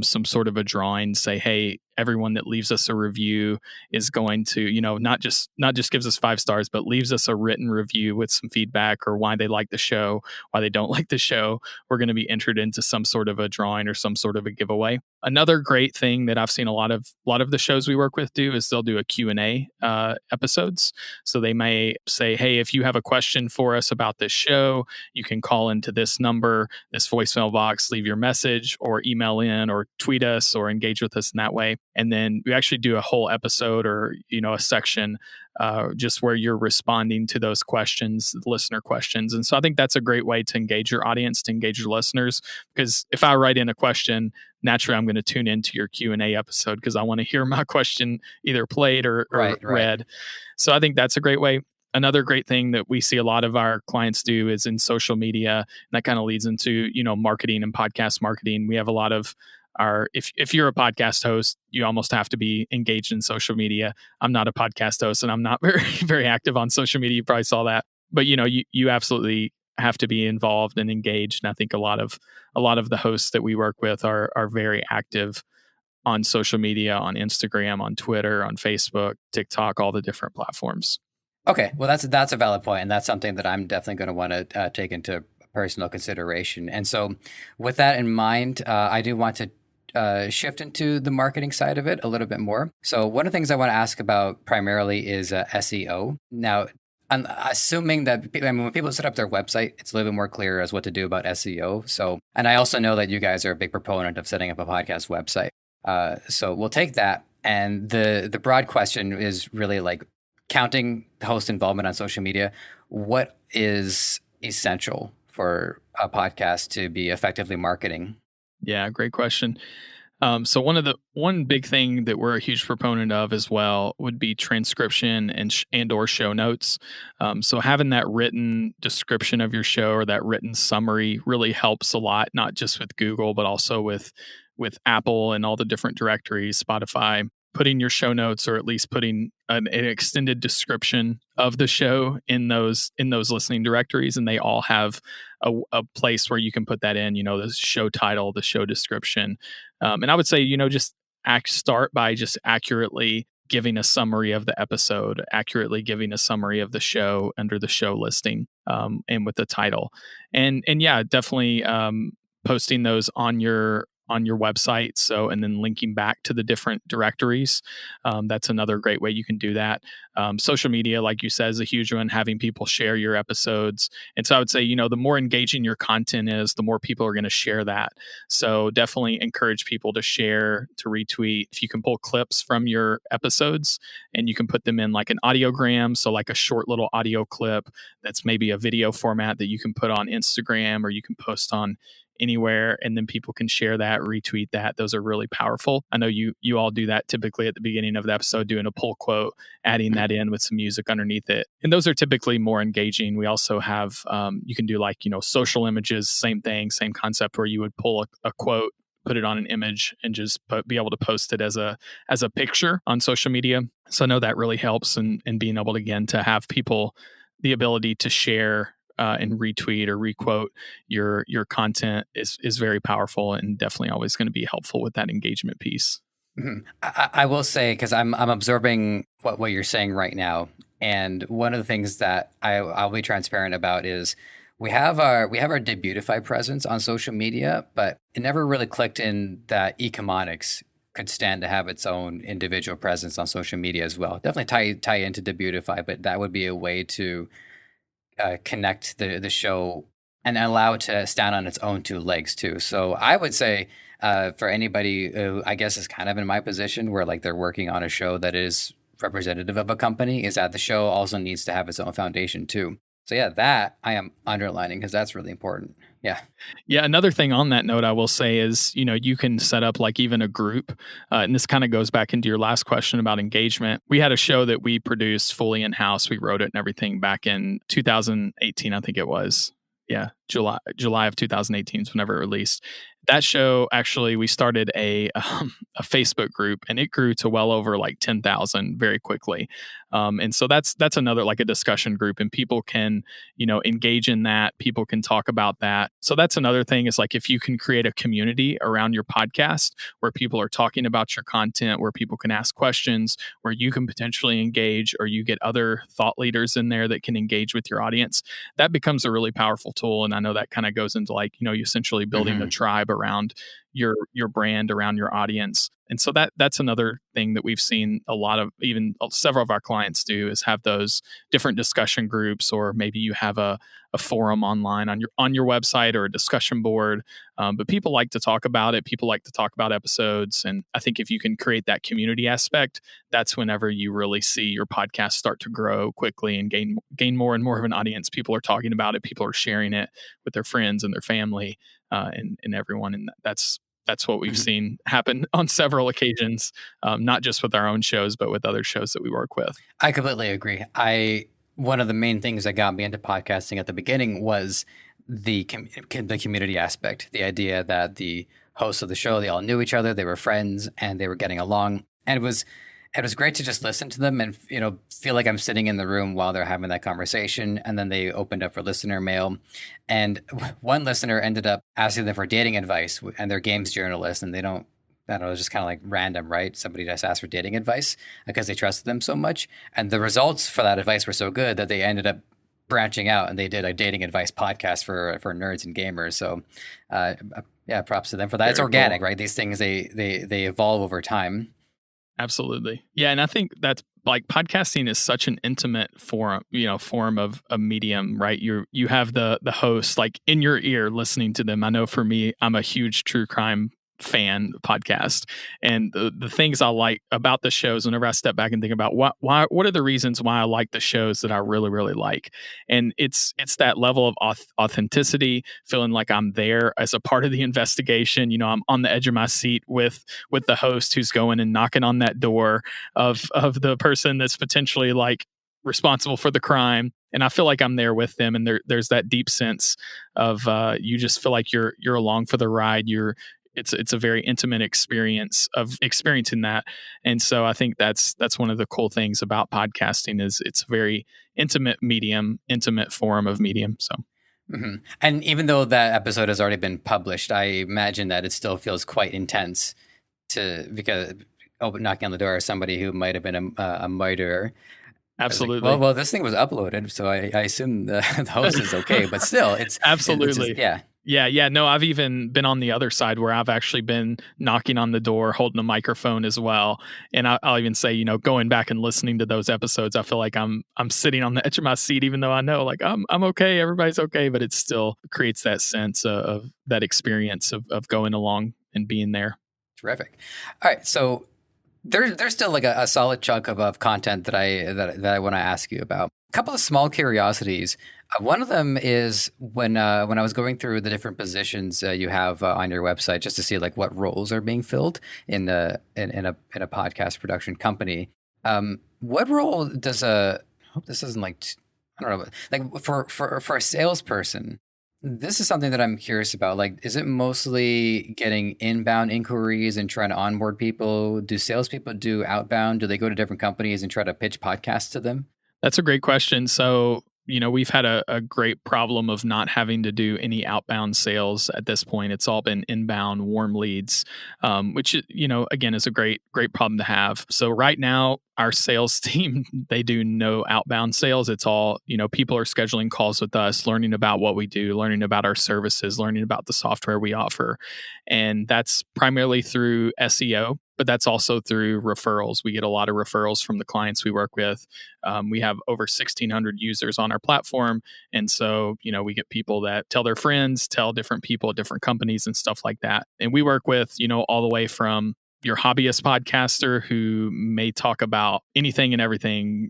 some sort of a drawing, say, hey, everyone that leaves us a review is going to, not just gives us 5 stars, but leaves us a written review with some feedback or why they like the show, why they don't like the show. We're going to be entered into some sort of a drawing or some sort of a giveaway. Another great thing that I've seen a lot of the shows we work with do is they'll do a Q&A episodes. So they may say, hey, if you have a question for us about this show, you can call into this number, this voicemail box, leave your message, or email in or tweet us or engage with us in that way. And then we actually do a whole episode or, a section just where you're responding to those questions, the listener questions. And so I think that's a great way to engage your audience, to engage your listeners. Because if I write in a question, naturally I'm going to tune into your Q&A episode because I want to hear my question either played or Right. read. So I think that's a great way. Another great thing that we see a lot of our clients do is in social media, and that kind of leads into, marketing and podcast marketing. We have a lot of if you're a podcast host, you almost have to be engaged in social media. I'm not a podcast host and I'm not very, very active on social media. You probably saw that, but you absolutely have to be involved and engaged. And I think a lot of the hosts that we work with are very active on social media, on Instagram, on Twitter, on Facebook, TikTok, all the different platforms. Okay, well that's a valid point, and that's something that I'm definitely going to want to take into personal consideration. And so, with that in mind, I do want to shift into the marketing side of it a little bit more. So, one of the things I want to ask about primarily is SEO. Now, I'm assuming that when people set up their website, it's a little bit more clear as what to do about SEO. So, and I also know that you guys are a big proponent of setting up a podcast website. So we'll take that. And the broad question is really like, counting host involvement on social media, what is essential for a podcast to be effectively marketing? Yeah, great question. So one big thing that we're a huge proponent of as well would be transcription and or show notes. So having that written description of your show or that written summary really helps a lot, not just with Google, but also with Apple and all the different directories, Spotify. Putting your show notes, or at least putting an extended description of the show in those listening directories, and they all have a place where you can put that in. The show title, the show description, and I would say just start by just accurately giving a summary of the episode, accurately giving a summary of the show under the show listing, and with the title, and yeah, definitely posting those on your website. So, and then linking back to the different directories. That's another great way you can do that. Social media, like you said, is a huge one, having people share your episodes. And so I would say, the more engaging your content is, the more people are going to share that. So definitely encourage people to share, to retweet. If you can pull clips from your episodes and you can put them in like an audiogram, so like a short little audio clip that's maybe a video format that you can put on Instagram or you can post on anywhere, and then people can share that, retweet that. Those are really powerful. I know you all do that typically at the beginning of the episode, doing a pull quote, adding that in with some music underneath it, and those are typically more engaging. We also have you can do like social images, same thing, same concept, where you would pull a quote, put it on an image, and just be able to post it as a picture on social media. So I know that really helps, and being able to, again, to have people the ability to share and retweet or requote your content is very powerful, and definitely always going to be helpful with that engagement piece. Mm-hmm. I will say, because I'm absorbing what you're saying right now, and one of the things that I'll be transparent about is we have our Debutify presence on social media, but it never really clicked in that Ecomonics could stand to have its own individual presence on social media as well. Definitely tie into Debutify, but that would be a way to connect the show and allow it to stand on its own two legs too. So I would say for anybody who I guess is kind of in my position, where like they're working on a show that is representative of a company, is that the show also needs to have its own foundation too. So yeah, that I am underlining because that's really important. Yeah. Yeah. Another thing on that note, I will say is, you can set up like even a group. And this kind of goes back into your last question about engagement. We had a show that we produced fully in-house. We wrote it and everything back in 2018, I think it was. Yeah. July of 2018 is whenever it released. That show, actually, we started a Facebook group, and it grew to well over like 10,000 very quickly. And so that's another like a discussion group, and people can, engage in that. People can talk about that. So that's another thing, is like if you can create a community around your podcast where people are talking about your content, where people can ask questions, where you can potentially engage, or you get other thought leaders in there that can engage with your audience, that becomes a really powerful tool. And I know that kind of goes into like, you essentially building a tribe around your brand, around your audience. And so that's another thing that we've seen a lot of, even several of our clients do, is have those different discussion groups, or maybe you have a forum online on your website, or a discussion board. But people like to talk about it. People like to talk about episodes. And I think if you can create that community aspect, that's whenever you really see your podcast start to grow quickly and gain more and more of an audience. People are talking about it. People are sharing it with their friends and their family, and everyone. And that's what we've seen happen on several occasions, not just with our own shows, but with other shows that we work with. I completely agree. One of the main things that got me into podcasting at the beginning was the community aspect, the idea that the hosts of the show, they all knew each other, they were friends, and they were getting along. And it was great to just listen to them and, feel like I'm sitting in the room while they're having that conversation. And then they opened up for listener mail. And one listener ended up asking them for dating advice, and they're games journalists, and I don't know, it was just kind of like random, right? Somebody just asked for dating advice because they trusted them so much. And the results for that advice were so good that they ended up branching out, and they did a dating advice podcast for nerds and gamers. So, yeah, props to them for that. It's organic, right? These things, they evolve over time. Absolutely. Yeah. And I think that's like, podcasting is such an intimate form of a medium, right? You have the host like in your ear listening to them. I know for me, I'm a huge true crime fan podcast, and the things I like about the shows, whenever I step back and think about what are the reasons why I like the shows that I really, really like. And it's that level of authenticity, feeling like I'm there as a part of the investigation. I'm on the edge of my seat with the host who's going and knocking on that door of the person that's potentially like responsible for the crime, and I feel like I'm there with them. And there's that deep sense of you just feel like you're along for the ride. It's a very intimate experience of experiencing that. And so I think that's one of the cool things about podcasting, is it's a very intimate form of medium. So. Mm-hmm. And even though that episode has already been published, I imagine that it still feels quite intense because knocking on the door of somebody who might have been a murderer. Absolutely. Like, well, this thing was uploaded, so I assume the host is okay, but still, it's absolutely. It's just, yeah. Yeah. No, I've even been on the other side where I've actually been knocking on the door, holding a microphone as well. And I'll even say, going back and listening to those episodes, I feel like I'm sitting on the edge of my seat, even though I know like I'm okay, everybody's okay, but it still creates that sense of that experience of going along and being there. Terrific. All right. So there's still like a solid chunk of content that I want to ask you about. A couple of small curiosities. One of them is when I was going through the different positions you have on your website, just to see like what roles are being filled in a podcast production company. What role does I hope this isn't like, I don't know, like for a salesperson? This is something that I'm curious about. Like, is it mostly getting inbound inquiries and trying to onboard people? Do salespeople do outbound? Do they go to different companies and try to pitch podcasts to them? That's a great question. So, we've had a great problem of not having to do any outbound sales at this point. It's all been inbound warm leads, which, again, is a great problem to have. So right now, our sales team, they do no outbound sales. It's all, people are scheduling calls with us, learning about what we do, learning about our services, learning about the software we offer. And that's primarily through SEO, but that's also through referrals. We get a lot of referrals from the clients we work with. We have over 1,600 users on our platform. And so, we get people that tell their friends, tell different people at different companies and stuff like that. And we work with, all the way from your hobbyist podcaster who may talk about anything and everything,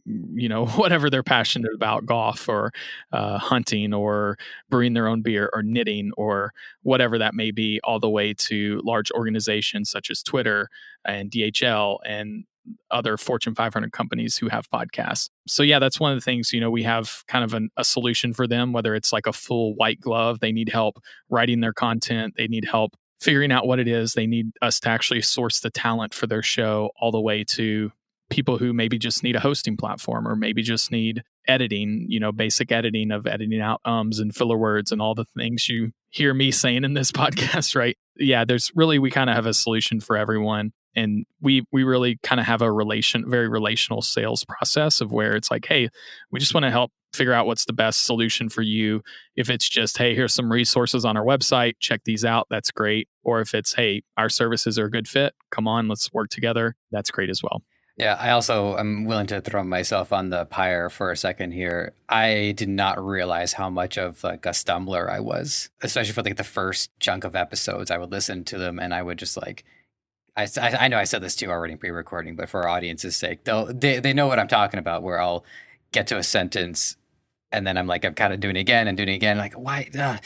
whatever they're passionate about, golf or hunting or brewing their own beer or knitting or whatever that may be, all the way to large organizations such as Twitter and DHL and other Fortune 500 companies who have podcasts. So yeah, that's one of the things, we have kind of a solution for them, whether it's like a full white glove, they need help writing their content, they need help figuring out what it is, they need us to actually source the talent for their show, all the way to people who maybe just need a hosting platform or maybe just need editing, basic editing of editing out ums and filler words and all the things you hear me saying in this podcast, right? Yeah, we kind of have a solution for everyone. And we really kind of have a very relational sales process of where it's like, hey, we just want to help figure out what's the best solution for you. If it's just, hey, here's some resources on our website, check these out, that's great. Or if it's, hey, our services are a good fit, come on, let's work together, that's great as well. Yeah, I also am willing to throw myself on the pyre for a second here. I did not realize how much of like a stumbler I was, especially for like the first chunk of episodes. I would listen to them and I would just like, I know I said this too already in pre-recording, but for our audience's sake, they know what I'm talking about, where I'll get to a sentence and then I'm kind of doing it again and doing it again. Like, why? Yeah.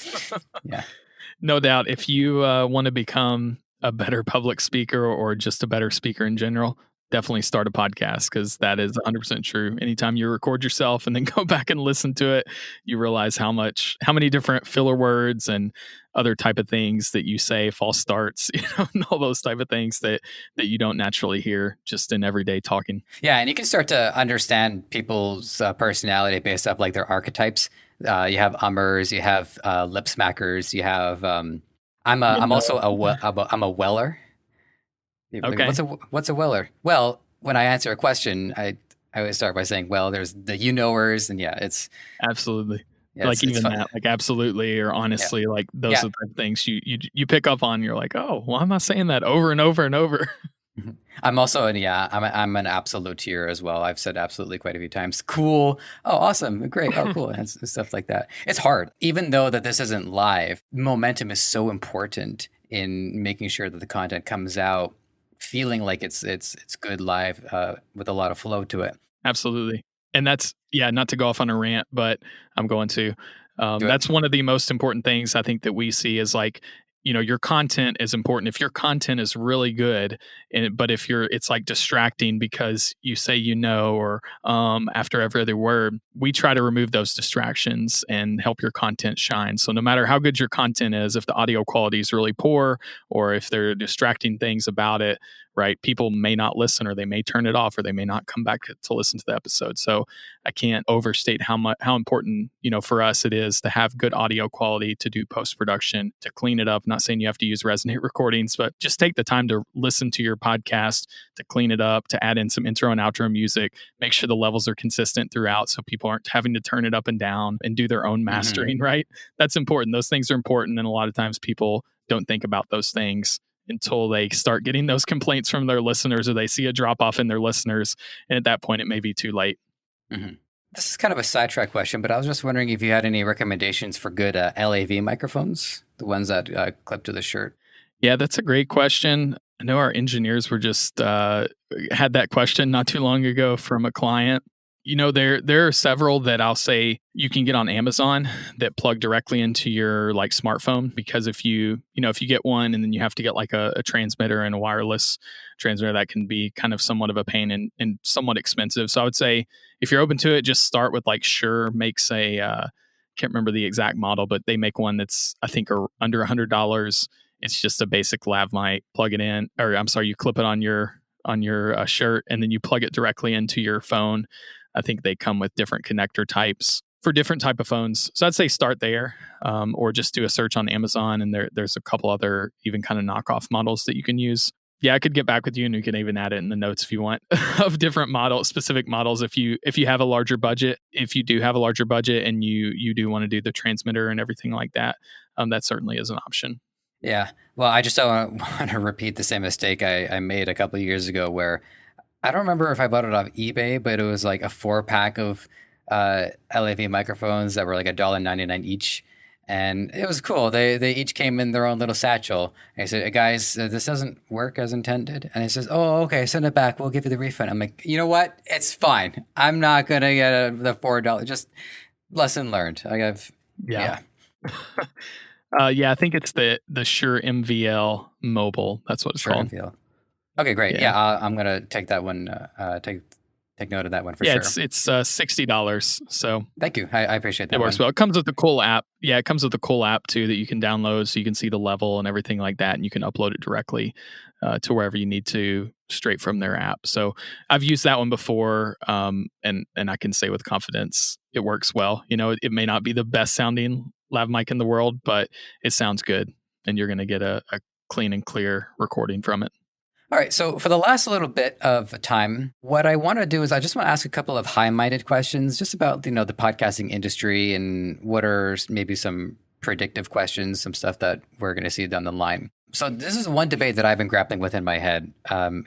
No doubt. If you want to become a better public speaker or just a better speaker in general, definitely start a podcast, because that is 100% true. Anytime you record yourself and then go back and listen to it, you realize how many different filler words and other type of things that you say, false starts, and all those type of things that you don't naturally hear just in everyday talking. Yeah, and you can start to understand people's personality based off like their archetypes. You have ummers, you have lip smackers, you have. I'm also I'm a weller. Okay. What's a weller? Well, when I answer a question, I always start by saying, "Well, there's the you knowers," and yeah, it's absolutely. Yeah, like even that, like absolutely or honestly, like those are the type of things you pick up on. You're like, oh, well, I'm not saying that over and over and over. I'm also I'm an absoluteer as well. I've said absolutely quite a few times. Cool. Oh, awesome. Great. Oh, cool. And stuff like that. It's hard. Even though that this isn't live, momentum is so important in making sure that the content comes out feeling like it's good live with a lot of flow to it. Absolutely. And that's, not to go off on a rant, but I'm going to. That's one of the most important things I think that we see is like, your content is important. If your content is really good, but if it's like distracting because you say, or after every other word, we try to remove those distractions and help your content shine. So no matter how good your content is, if the audio quality is really poor or if there are distracting things about it, right, people may not listen, or they may turn it off, or they may not come back to listen to the episode. So I can't overstate how important, for us it is to have good audio quality, to do post-production, to clean it up. I'm not saying you have to use Resonate recordings, but just take the time to listen to your podcast, to clean it up, to add in some intro and outro music, make sure the levels are consistent throughout so people aren't having to turn it up and down and do their own mastering, right? That's important. Those things are important. And a lot of times people don't think about those things until they start getting those complaints from their listeners, or they see a drop off in their listeners. And at that point, it may be too late. This is kind of a sidetrack question, but I was just wondering if you had any recommendations for good LAV microphones, the ones that clip to the shirt. Yeah, that's a great question. I know our engineers were just had that question not too long ago from a client. There are several that I'll say you can get on Amazon that plug directly into your like smartphone, because if you get one and then you have to get like a transmitter and a wireless transmitter, that can be kind of somewhat of a pain and somewhat expensive. So I would say if you're open to it, just start with like Shure makes can't remember the exact model, but they make one that's I think under $100. It's just a basic lav mic. Plug it in, or I'm sorry, you clip it on your shirt and then you plug it directly into your phone. I think they come with different connector types for different type of phones. So I'd say start there, or just do a search on Amazon, and there's a couple other even kind of knockoff models that you can use. Yeah, I could get back with you, and we can even add it in the notes if you want of different specific models. If you have a larger budget, if you do have a larger budget and you do want to do the transmitter and everything like that, that certainly is an option. Yeah. Well, I just don't want to repeat the same mistake I made a couple of years ago where I don't remember if I bought it off eBay, but it was like a 4-pack of LAV microphones that were like $1.99 each. And it was cool. They each came in their own little satchel. And I said, guys, this doesn't work as intended. And he says, oh, okay, send it back. We'll give you the refund. I'm like, you know what? It's fine. I'm not going to get the $4. Just lesson learned. Yeah. I think it's the Shure MVL Mobile. That's what it's called. MVL. Okay, great. Yeah, I'm gonna take that one. Take note of that one for sure. Yeah, it's $60. So thank you. I appreciate that. It works well. It comes with the cool app. Yeah, it comes with the cool app too that you can download, so you can see the level and everything like that, and you can upload it directly to wherever you need to, straight from their app. So I've used that one before, and I can say with confidence it works well. It may not be the best sounding lav mic in the world, but it sounds good, and you're going to get a clean and clear recording from it. All right. So for the last little bit of time, what I want to do is I just want to ask a couple of high-minded questions just about, the podcasting industry and what are maybe some predictive questions, some stuff that we're going to see down the line. So this is one debate that I've been grappling with in my head,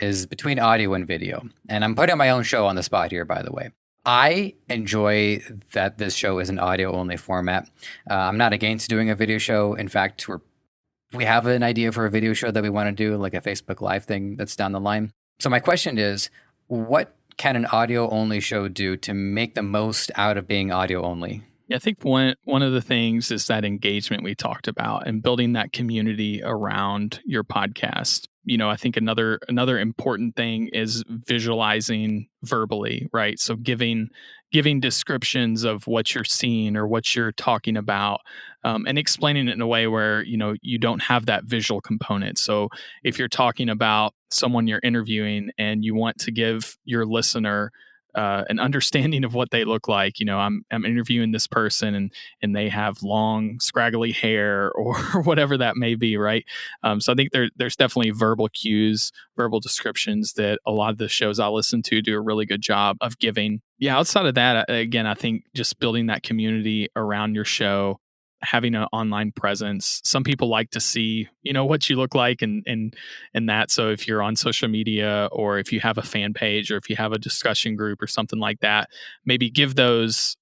is between audio and video. And I'm putting my own show on the spot here, by the way. I enjoy that this show is an audio-only format. I'm not against doing a video show. In fact, we have an idea for a video show that we want to do, like a Facebook Live thing that's down the line. So my question is, what can an audio-only show do to make the most out of being audio-only? Yeah, I think one of the things is that engagement we talked about and building that community around your podcast. I think another important thing is visualizing verbally, right? So giving descriptions of what you're seeing or what you're talking about, and explaining it in a way where you don't have that visual component. So if you're talking about someone you're interviewing and you want to give your listener an understanding of what they look like. I'm interviewing this person and they have long, scraggly hair or whatever that may be, right? So I think there's definitely verbal cues, verbal descriptions that a lot of the shows I listen to do a really good job of giving. Yeah, outside of that, again, I think just building that community around your show, having an online presence. Some people like to see, what you look like and that. So if you're on social media or if you have a fan page or if you have a discussion group or something like that, maybe give those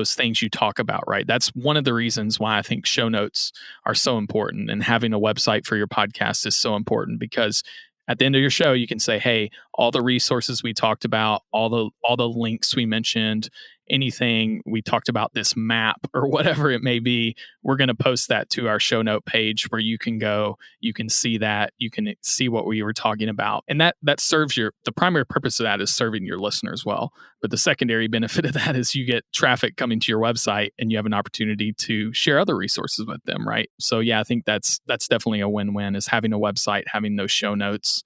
things you talk about, right? That's one of the reasons why I think show notes are so important, and having a website for your podcast is so important, because at the end of your show, you can say, hey, all the resources we talked about, all the links we mentioned, anything we talked about, this map or whatever it may be, we're going to post that to our show note page where you can go, you can see that, you can see what we were talking about. And that serves the primary purpose of that is serving your listeners well. But the secondary benefit of that is you get traffic coming to your website and you have an opportunity to share other resources with them, right? So yeah, I think that's definitely a win-win, is having a website, having those show notes,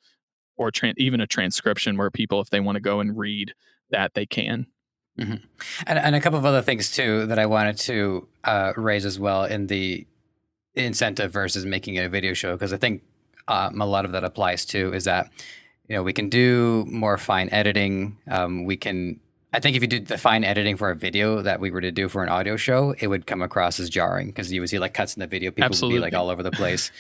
or even a transcription where people, if they want to go and read that, they can. Mm-hmm. And a couple of other things too that I wanted to raise as well in the incentive versus making it a video show, because I think a lot of that applies to is that we can do more fine editing. I think if you did the fine editing for a video that we were to do for an audio show, it would come across as jarring because you would see like cuts in the video, people Absolutely. would be like all over the place.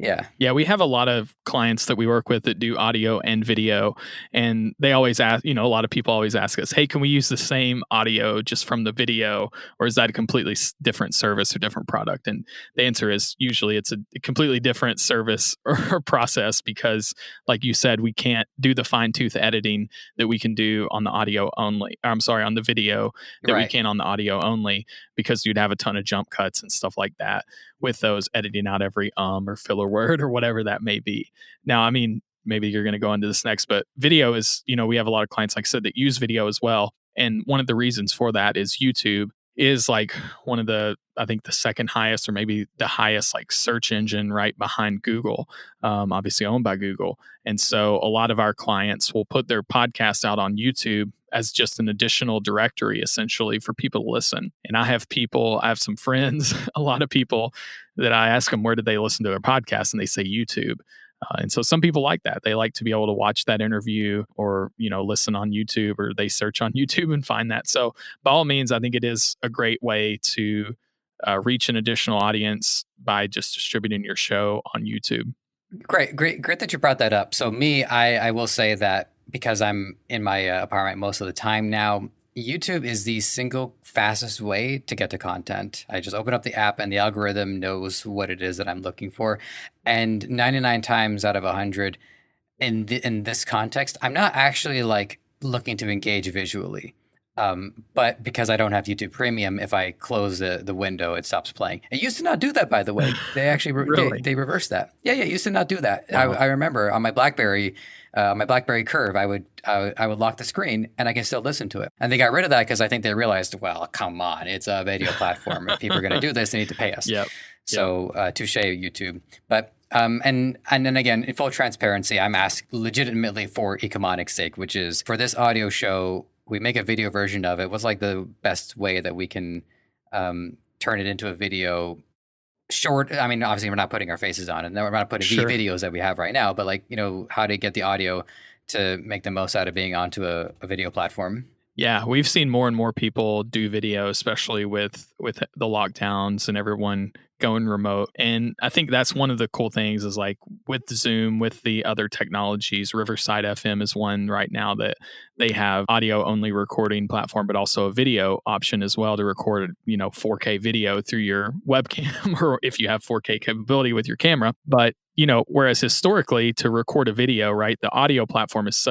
Yeah, we have a lot of clients that we work with that do audio and video, and they always ask, a lot of people always ask us, hey, can we use the same audio just from the video, or is that a completely different service or different product? And the answer is usually it's a completely different service or process, because like you said, we can't do the fine tooth editing that we can do on the audio only. I'm sorry, on the video that we can on the audio only, because you'd have a ton of jump cuts and stuff like that with those, editing out every or filler word or whatever that may be. Now, I mean, maybe you're going to go into this next, but video is, we have a lot of clients, like I said, that use video as well. And one of the reasons for that is YouTube is like one of the, I think the second highest or maybe the highest like search engine right behind Google, obviously owned by Google. And so a lot of our clients will put their podcasts out on YouTube as just an additional directory essentially for people to listen. And I have some friends, a lot of people that I ask them, where did they listen to their podcast? And they say YouTube. And so some people like that. They like to be able to watch that interview or, listen on YouTube, or they search on YouTube and find that. So by all means, I think it is a great way to reach an additional audience by just distributing your show on YouTube. Great that you brought that up. So me, I will say that because I'm in my apartment most of the time now, YouTube is the single fastest way to get to content. I just open up the app and the algorithm knows what it is that I'm looking for. And 99 times out of 100 in this context, I'm not actually like looking to engage visually. But because I don't have YouTube Premium, if I close the window, it stops playing. It used to not do that, by the way. They actually Really? they reversed that. Yeah, it used to not do that. Wow. I remember on my BlackBerry Curve, I would lock the screen and I can still listen to it. And they got rid of that because I think they realized, well, come on, it's a video platform. If people are going to do this, they need to pay us. Yep. So touche, YouTube. But and then again, in full transparency, I'm asked legitimately for economics sake, which is for this audio show, we make a video version of it. What's like the best way that we can turn it into a video short, I mean, obviously we're not putting our faces on it, and we're not putting Sure. the videos that we have right now, but like, how to get the audio to make the most out of being onto a video platform. Yeah, we've seen more and more people do video, especially with the lockdowns and everyone going remote. And I think that's one of the cool things is like with Zoom, with the other technologies, Riverside FM is one right now that they have audio only recording platform, but also a video option as well to record, 4K video through your webcam or if you have 4K capability with your camera. But whereas historically to record a video, right, the audio platform is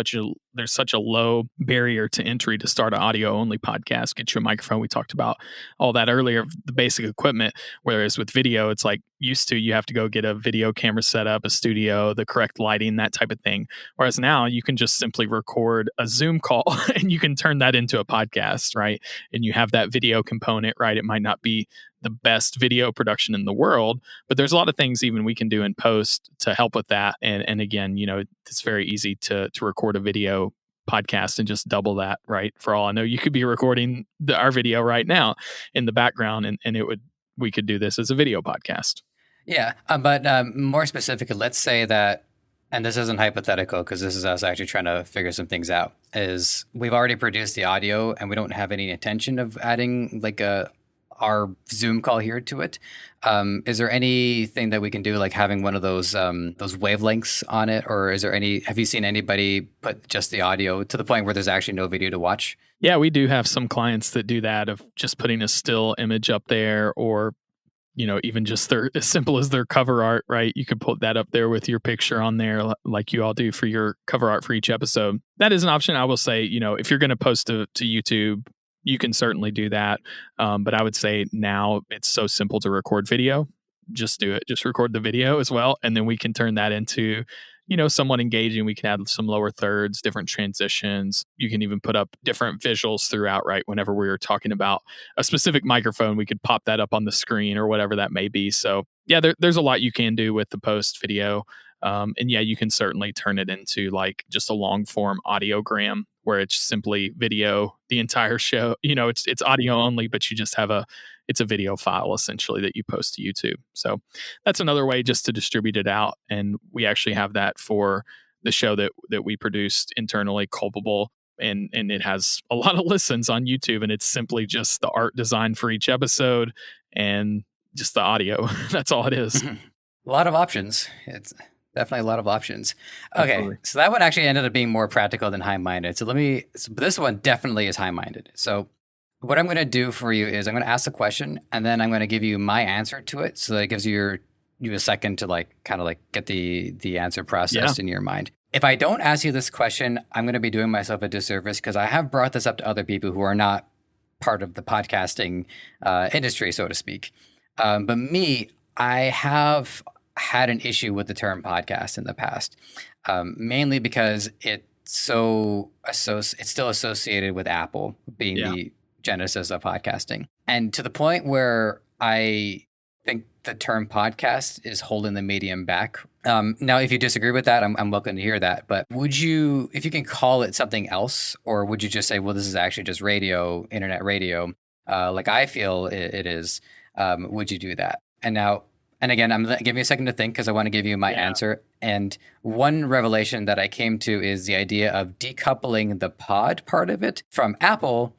there's such a low barrier to entry to start an audio only podcast. Get you a microphone. We talked about all that earlier, the basic equipment. Whereas with video, it's like used to, you have to go get a video camera set up, a studio, the correct lighting, that type of thing. Whereas now you can just simply record a Zoom call and you can turn that into a podcast, right? And you have that video component, right? It might not be the best video production in the world, but there's a lot of things even we can do in post to help with that. And again, it's very easy to record a video podcast and just double that, right? For all I know, you could be recording our video right now in the background, and we could do this as a video podcast. Yeah, but more specifically, let's say that, and this isn't hypothetical because this is us actually trying to figure some things out, is we've already produced the audio and we don't have any intention of adding like our Zoom call here to it. Is there anything that we can do, like having one of those wavelengths on it, or have you seen anybody put just the audio to the point where there's actually no video to watch? Yeah, we do have some clients that do that, of just putting a still image up there, or even just as simple as their cover art, right? You could put that up there with your picture on there, like you all do for your cover art for each episode. That is an option. I will say, if you're going to post to YouTube, you can certainly do that. But I would say now it's so simple to record video. Just do it. Just record the video as well. And then we can turn that into, somewhat engaging. We can add some lower thirds, different transitions. You can even put up different visuals throughout, right? Whenever we were talking about a specific microphone, we could pop that up on the screen or whatever that may be. So yeah, there's a lot you can do with the post video. And yeah, you can certainly turn it into like just a long form audiogram where it's simply video, the entire show. It's audio only, but you just have it's a video file essentially that you post to YouTube. So that's another way just to distribute it out. And we actually have that for the show that we produced internally, Culpable. And it has a lot of listens on YouTube, and it's simply just the art design for each episode and just the audio. That's all it is. A lot of options. It's definitely a lot of options. Okay, absolutely. So that one actually ended up being more practical than high-minded. So this one definitely is high-minded. So what I'm going to do for you is I'm going to ask a question, and then I'm going to give you my answer to it. So that it gives you a second to kind of get the answer processed in your mind. If I don't ask you this question, I'm going to be doing myself a disservice because I have brought this up to other people who are not part of the podcasting industry, so to speak. But me, I have had an issue with the term podcast in the past, mainly because it's still associated with Apple being the genesis of podcasting. And to the point where I think the term podcast is holding the medium back. Now, if you disagree with that, I'm welcome to hear that. But if you can call it something else, or would you just say, well, this is actually just radio, internet radio, like I feel it is, would you do that? And again, I'm going to give you a second to think because I want to give you my answer. And one revelation that I came to is the idea of decoupling the pod part of it from Apple,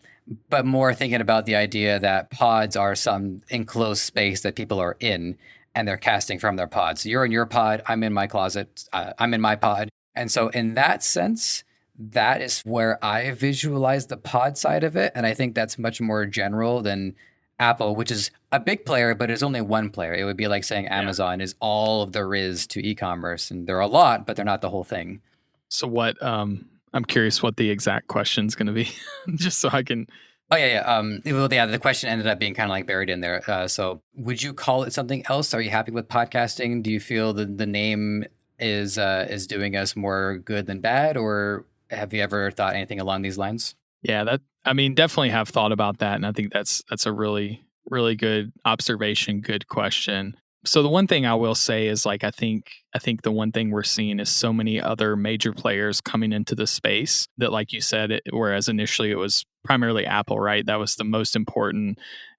but more thinking about the idea that pods are some enclosed space that people are in and they're casting from their pods. So you're in your pod, I'm in my closet, I'm in my pod. And so in that sense, that is where I visualize the pod side of it. And I think that's much more general than Apple, which is a big player, but it's only one player. It would be like saying Amazon is all there is to e-commerce, and they're a lot, but they're not the whole thing. So what? I'm curious what the exact question is going to be, just so I can. Oh yeah. The question ended up being kind of like buried in there. So would you call it something else? Are you happy with podcasting? Do you feel that the name is doing us more good than bad, or have you ever thought anything along these lines? Yeah, definitely have thought about that. And I think that's a really, really good observation, good question. So the one thing I will say is I think the one thing we're seeing is so many other major players coming into the space that, like you said, whereas initially it was primarily Apple, right? That was the most important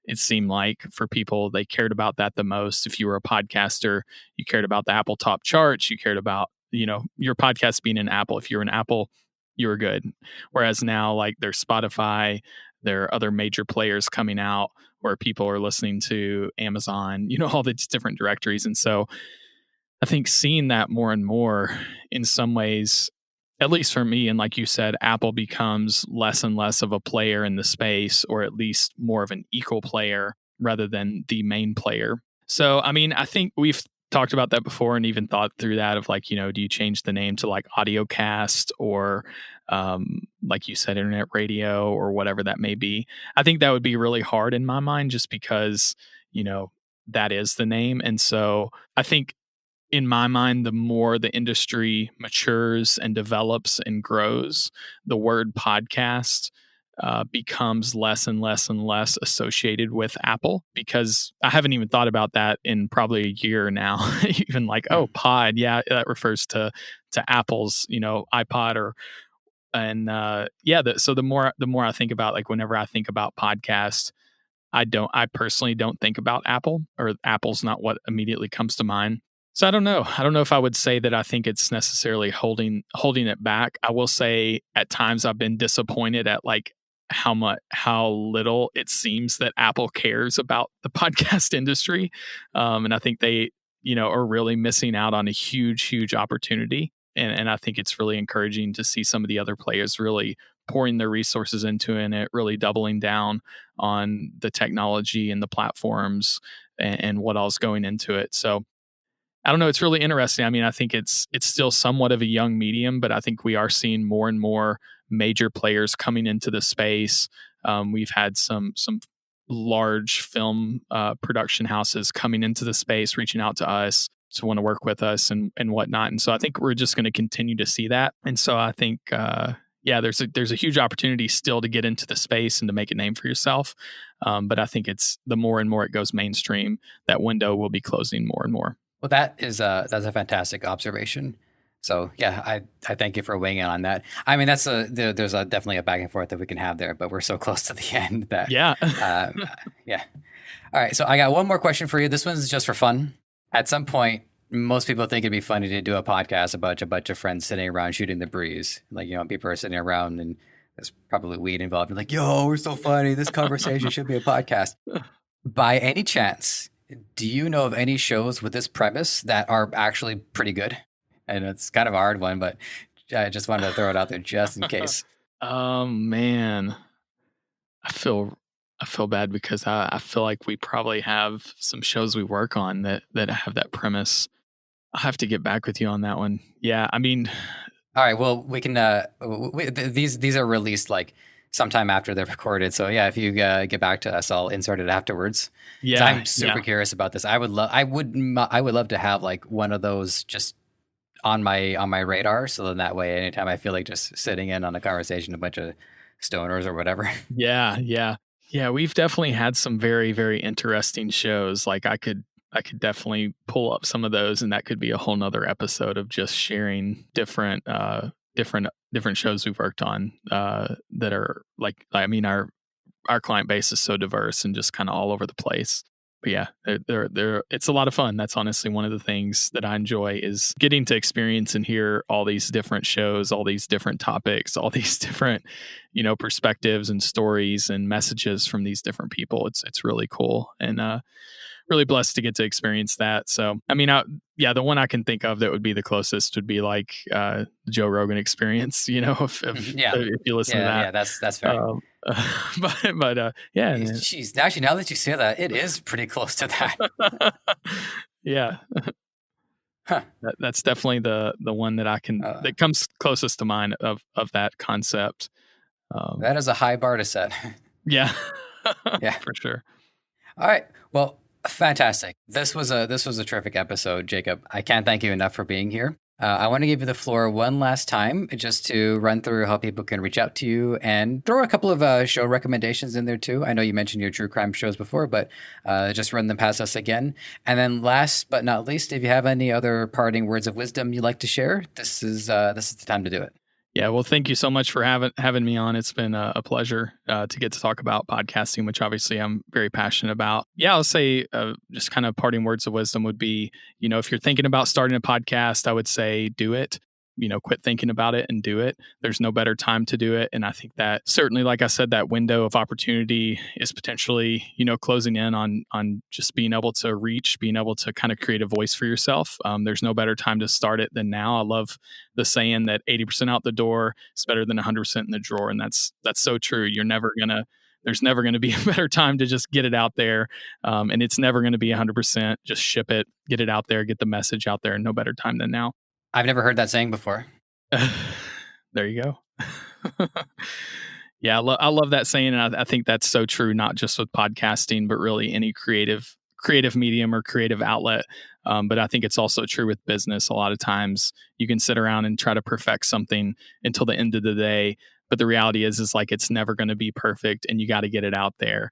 It seemed like for people, they cared about that the most. If you were a podcaster, you cared about the Apple top charts. You cared about, your podcast being in Apple. If you were in Apple, you were good. Whereas now, like, there's Spotify, there are other major players coming out where people are listening to Amazon, all these different directories. And so I think seeing that more and more in some ways, at least for me, and like you said, Apple becomes less and less of a player in the space, or at least more of an equal player rather than the main player. So, I mean, I think we've talked about that before and even thought through that of like, do you change the name to like Audiocast or like you said, internet radio or whatever that may be. I think that would be really hard in my mind just because, that is the name. And so I think in my mind, the more the industry matures and develops and grows, the word podcast becomes less and less and less associated with Apple, because I haven't even thought about that in probably a year now. Even like, oh, pod, yeah, that refers to Apple's, iPod so the more I think about, like, whenever I think about podcasts, I personally don't think about Apple, or Apple's not what immediately comes to mind. So I don't know. I don't know if I would say that I think it's necessarily holding it back. I will say at times I've been disappointed at like how little it seems that Apple cares about the podcast industry. And I think they, are really missing out on a huge opportunity. And I think it's really encouraging to see some of the other players really pouring their resources into it, really doubling down on the technology and the platforms and what else going into it. So I don't know. It's really interesting. I mean, I think it's still somewhat of a young medium, but I think we are seeing more and more major players coming into the space. We've had some large film production houses coming into the space, reaching out to us to want to work with us and whatnot. And so I think we're just going to continue to see that. And so I think, there's a huge opportunity still to get into the space and to make a name for yourself. But I think it's the more and more it goes mainstream, that window will be closing more and more. Well, that's a fantastic observation. So yeah, I thank you for weighing in on that. I mean, there's definitely a back and forth that we can have there, but we're so close to the end that yeah. Yeah. All right, so I got one more question for you. This one's just for fun. At some point, most people think it'd be funny to do a podcast about a bunch of friends sitting around shooting the breeze. Like, people are sitting around and there's probably weed involved. And like, yo, we're so funny. This conversation should be a podcast. By any chance, do you know of any shows with this premise that are actually pretty good? And it's kind of a hard one, but I just wanted to throw it out there just in case. Man, I feel bad because I feel like we probably have some shows we work on that have that premise. I'll have to get back with you on that one. Yeah, I mean, all right. Well, we can. These are released like sometime after they're recorded. So yeah, if you get back to us, I'll insert it afterwards. Yeah, I'm super curious about this. I would love to have like one of those just on my radar. So then that way, anytime I feel like just sitting in on a conversation, a bunch of stoners or whatever. Yeah. We've definitely had some very, very interesting shows. Like I could definitely pull up some of those, and that could be a whole nother episode of just sharing different shows we've worked on that are like, I mean, our client base is so diverse and just kind of all over the place. But yeah, it's a lot of fun. That's honestly one of the things that I enjoy, is getting to experience and hear all these different shows, all these different topics, all these different, perspectives and stories and messages from these different people. It's really cool, and really blessed to get to experience that. So, I mean, the one I can think of that would be the closest would be like the Joe Rogan Experience, if you listen to that. Yeah, that's fair. Yeah. Jeez, actually, now that you say that, it is pretty close to that. Yeah. Huh. That's definitely the one that I can, that comes closest to mind of that concept. That is a high bar to set. Yeah. Yeah, for sure. All right. Well, fantastic. This was a terrific episode, Jacob. I can't thank you enough for being here. I want to give you the floor one last time just to run through how people can reach out to you and throw a couple of show recommendations in there too. I know you mentioned your true crime shows before, but just run them past us again. And then last but not least, if you have any other parting words of wisdom you'd like to share, this is the time to do it. Yeah, well, thank you so much for having me on. It's been a pleasure to get to talk about podcasting, which obviously I'm very passionate about. Yeah, I'll say just kind of parting words of wisdom would be, if you're thinking about starting a podcast, I would say do it. Quit thinking about it and do it. There's no better time to do it. And I think that certainly, like I said, that window of opportunity is potentially, closing in on just being able to reach, being able to kind of create a voice for yourself. There's no better time to start it than now. I love the saying that 80% out the door is better than 100% in the drawer. And that's so true. There's never going to be a better time to just get it out there. And it's never going to be 100%. Just ship it, get it out there, get the message out there. No better time than now. I've never heard that saying before. There you go. Yeah, I love that saying. And I think that's so true, not just with podcasting, but really any creative medium or creative outlet. But I think it's also true with business. A lot of times you can sit around and try to perfect something until the end of the day. But the reality is like it's never going to be perfect, and you got to get it out there.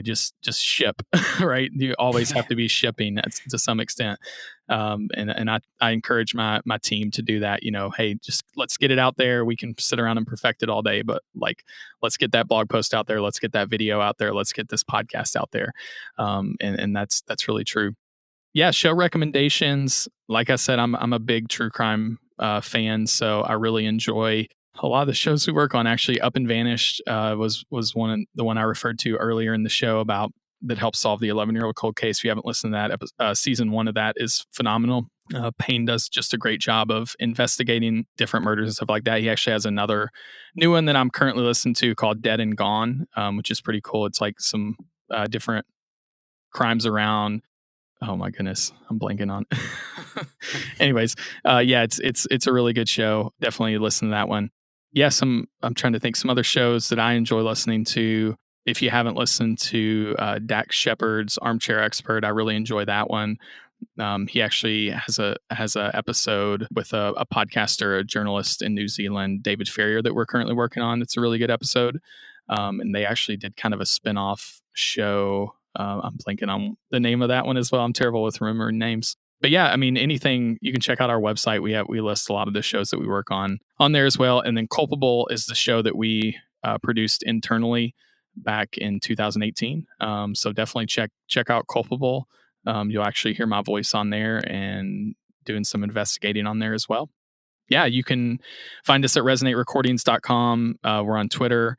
Just ship, right? You always have to be shipping to some extent. And I encourage my team to do that. Hey, just let's get it out there. We can sit around and perfect it all day, but let's get that blog post out there. Let's get that video out there. Let's get this podcast out there. And that's really true. Yeah, show recommendations. Like I said, I'm a big true crime fan, so I really enjoy a lot of the shows we work on. Actually, Up and Vanished was the one I referred to earlier in the show about that helps solve the 11-year-old cold case. If you haven't listened to that, season 1 of that is phenomenal. Payne does just a great job of investigating different murders and stuff like that. He actually has another new one that I'm currently listening to called Dead and Gone, which is pretty cool. It's like some different crimes around. Oh my goodness, I'm blanking on. Anyways, yeah, it's a really good show. Definitely listen to that one. Yes, I'm trying to think some other shows that I enjoy listening to. If you haven't listened to Dax Shepard's Armchair Expert, I really enjoy that one. He actually has a episode with a podcaster, a journalist in New Zealand, David Ferrier, that we're currently working on. It's a really good episode. And they actually did kind of a spin-off show. I'm blanking on the name of that one as well. I'm terrible with remembering names. But yeah, I mean, anything, you can check out our website. We list a lot of the shows that we work on there as well. And then Culpable is the show that we produced internally back in 2018. So definitely check out Culpable. You'll actually hear my voice on there and doing some investigating on there as well. Yeah, you can find us at resonaterecordings.com. We're on Twitter,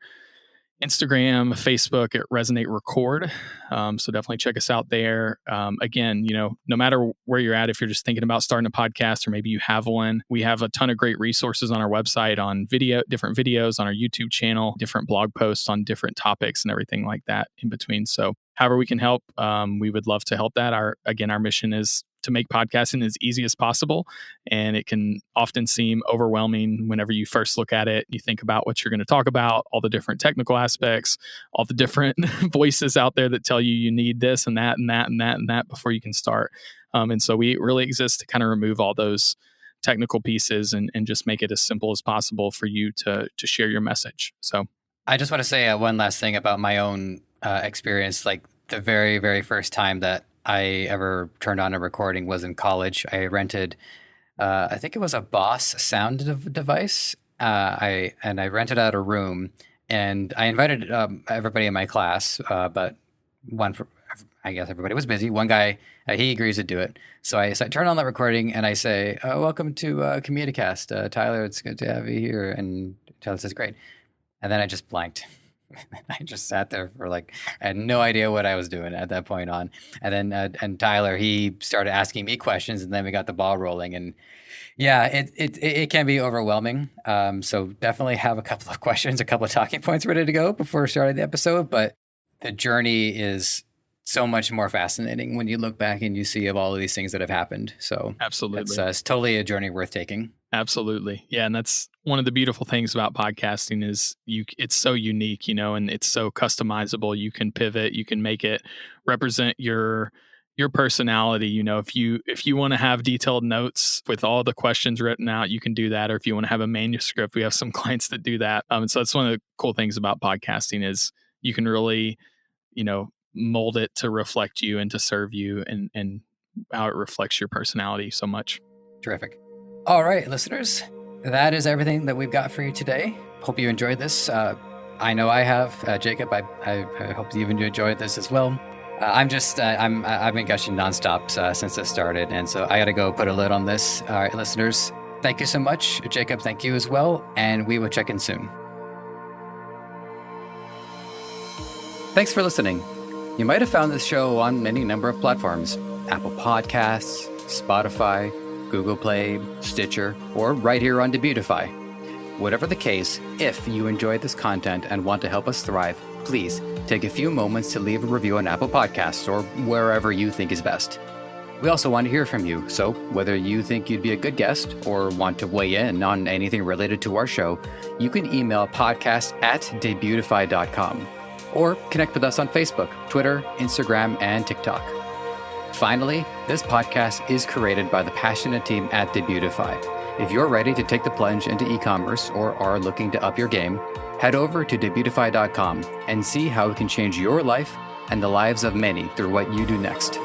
Instagram, Facebook at Resonate Record. So definitely check us out there. Again, no matter where you're at, if you're just thinking about starting a podcast or maybe you have one, we have a ton of great resources on our website on different videos on our YouTube channel, different blog posts on different topics and everything like that in between. So however we can help, we would love to help that. Our mission is to make podcasting as easy as possible. And it can often seem overwhelming whenever you first look at it. You think about what you're going to talk about, all the different technical aspects, all the different voices out there that tell you need this and that and that and that and that before you can start. And so we really exist to kind of remove all those technical pieces and just make it as simple as possible for you to share your message. So I just want to say one last thing about my own experience. Like the very, very first time that I ever turned on a recording was in college. I rented, I think it was a Boss sound device. I rented out a room, and I invited everybody in my class, but I guess everybody was busy. One guy, he agrees to do it. So I turn on the recording and I say, "Welcome to Communicast, Tyler. It's good to have you here." And Tyler says, "Great." And then I just blanked. I just sat there for I had no idea what I was doing at that point on. And then and Tyler, he started asking me questions, and then we got the ball rolling. And yeah, it can be overwhelming. So definitely have a couple of questions, a couple of talking points ready to go before starting the episode. But the journey is so much more fascinating when you look back and you see of all of these things that have happened. So absolutely, it's totally a journey worth taking. Absolutely. Yeah. And that's one of the beautiful things about podcasting is it's so unique, and it's so customizable. You can pivot, you can make it represent your personality. If you want to have detailed notes with all the questions written out, you can do that. Or if you want to have a manuscript, we have some clients that do that. So that's one of the cool things about podcasting is you can really, mold it to reflect you and to serve you and how it reflects your personality so much. Terrific. All right, listeners, that is everything that we've got for you today. Hope you enjoyed this. I know I have. Jacob, I hope you've enjoyed this as well. I've been gushing nonstop since this started, and so I got to go put a lid on this. All right, listeners, thank you so much. Jacob, thank you as well, and we will check in soon. Thanks for listening. You might have found this show on any number of platforms: Apple Podcasts, Spotify, Google Play, Stitcher, or right here on Debutify. Whatever the case, if you enjoyed this content and want to help us thrive, please take a few moments to leave a review on Apple Podcasts or wherever you think is best. We also want to hear from you, so whether you think you'd be a good guest or want to weigh in on anything related to our show, you can email podcast@debutify.com or connect with us on Facebook, Twitter, Instagram, and TikTok. Finally, this podcast is created by the passionate team at Debutify. If you're ready to take the plunge into e-commerce or are looking to up your game, head over to Debutify.com and see how it can change your life and the lives of many through what you do next.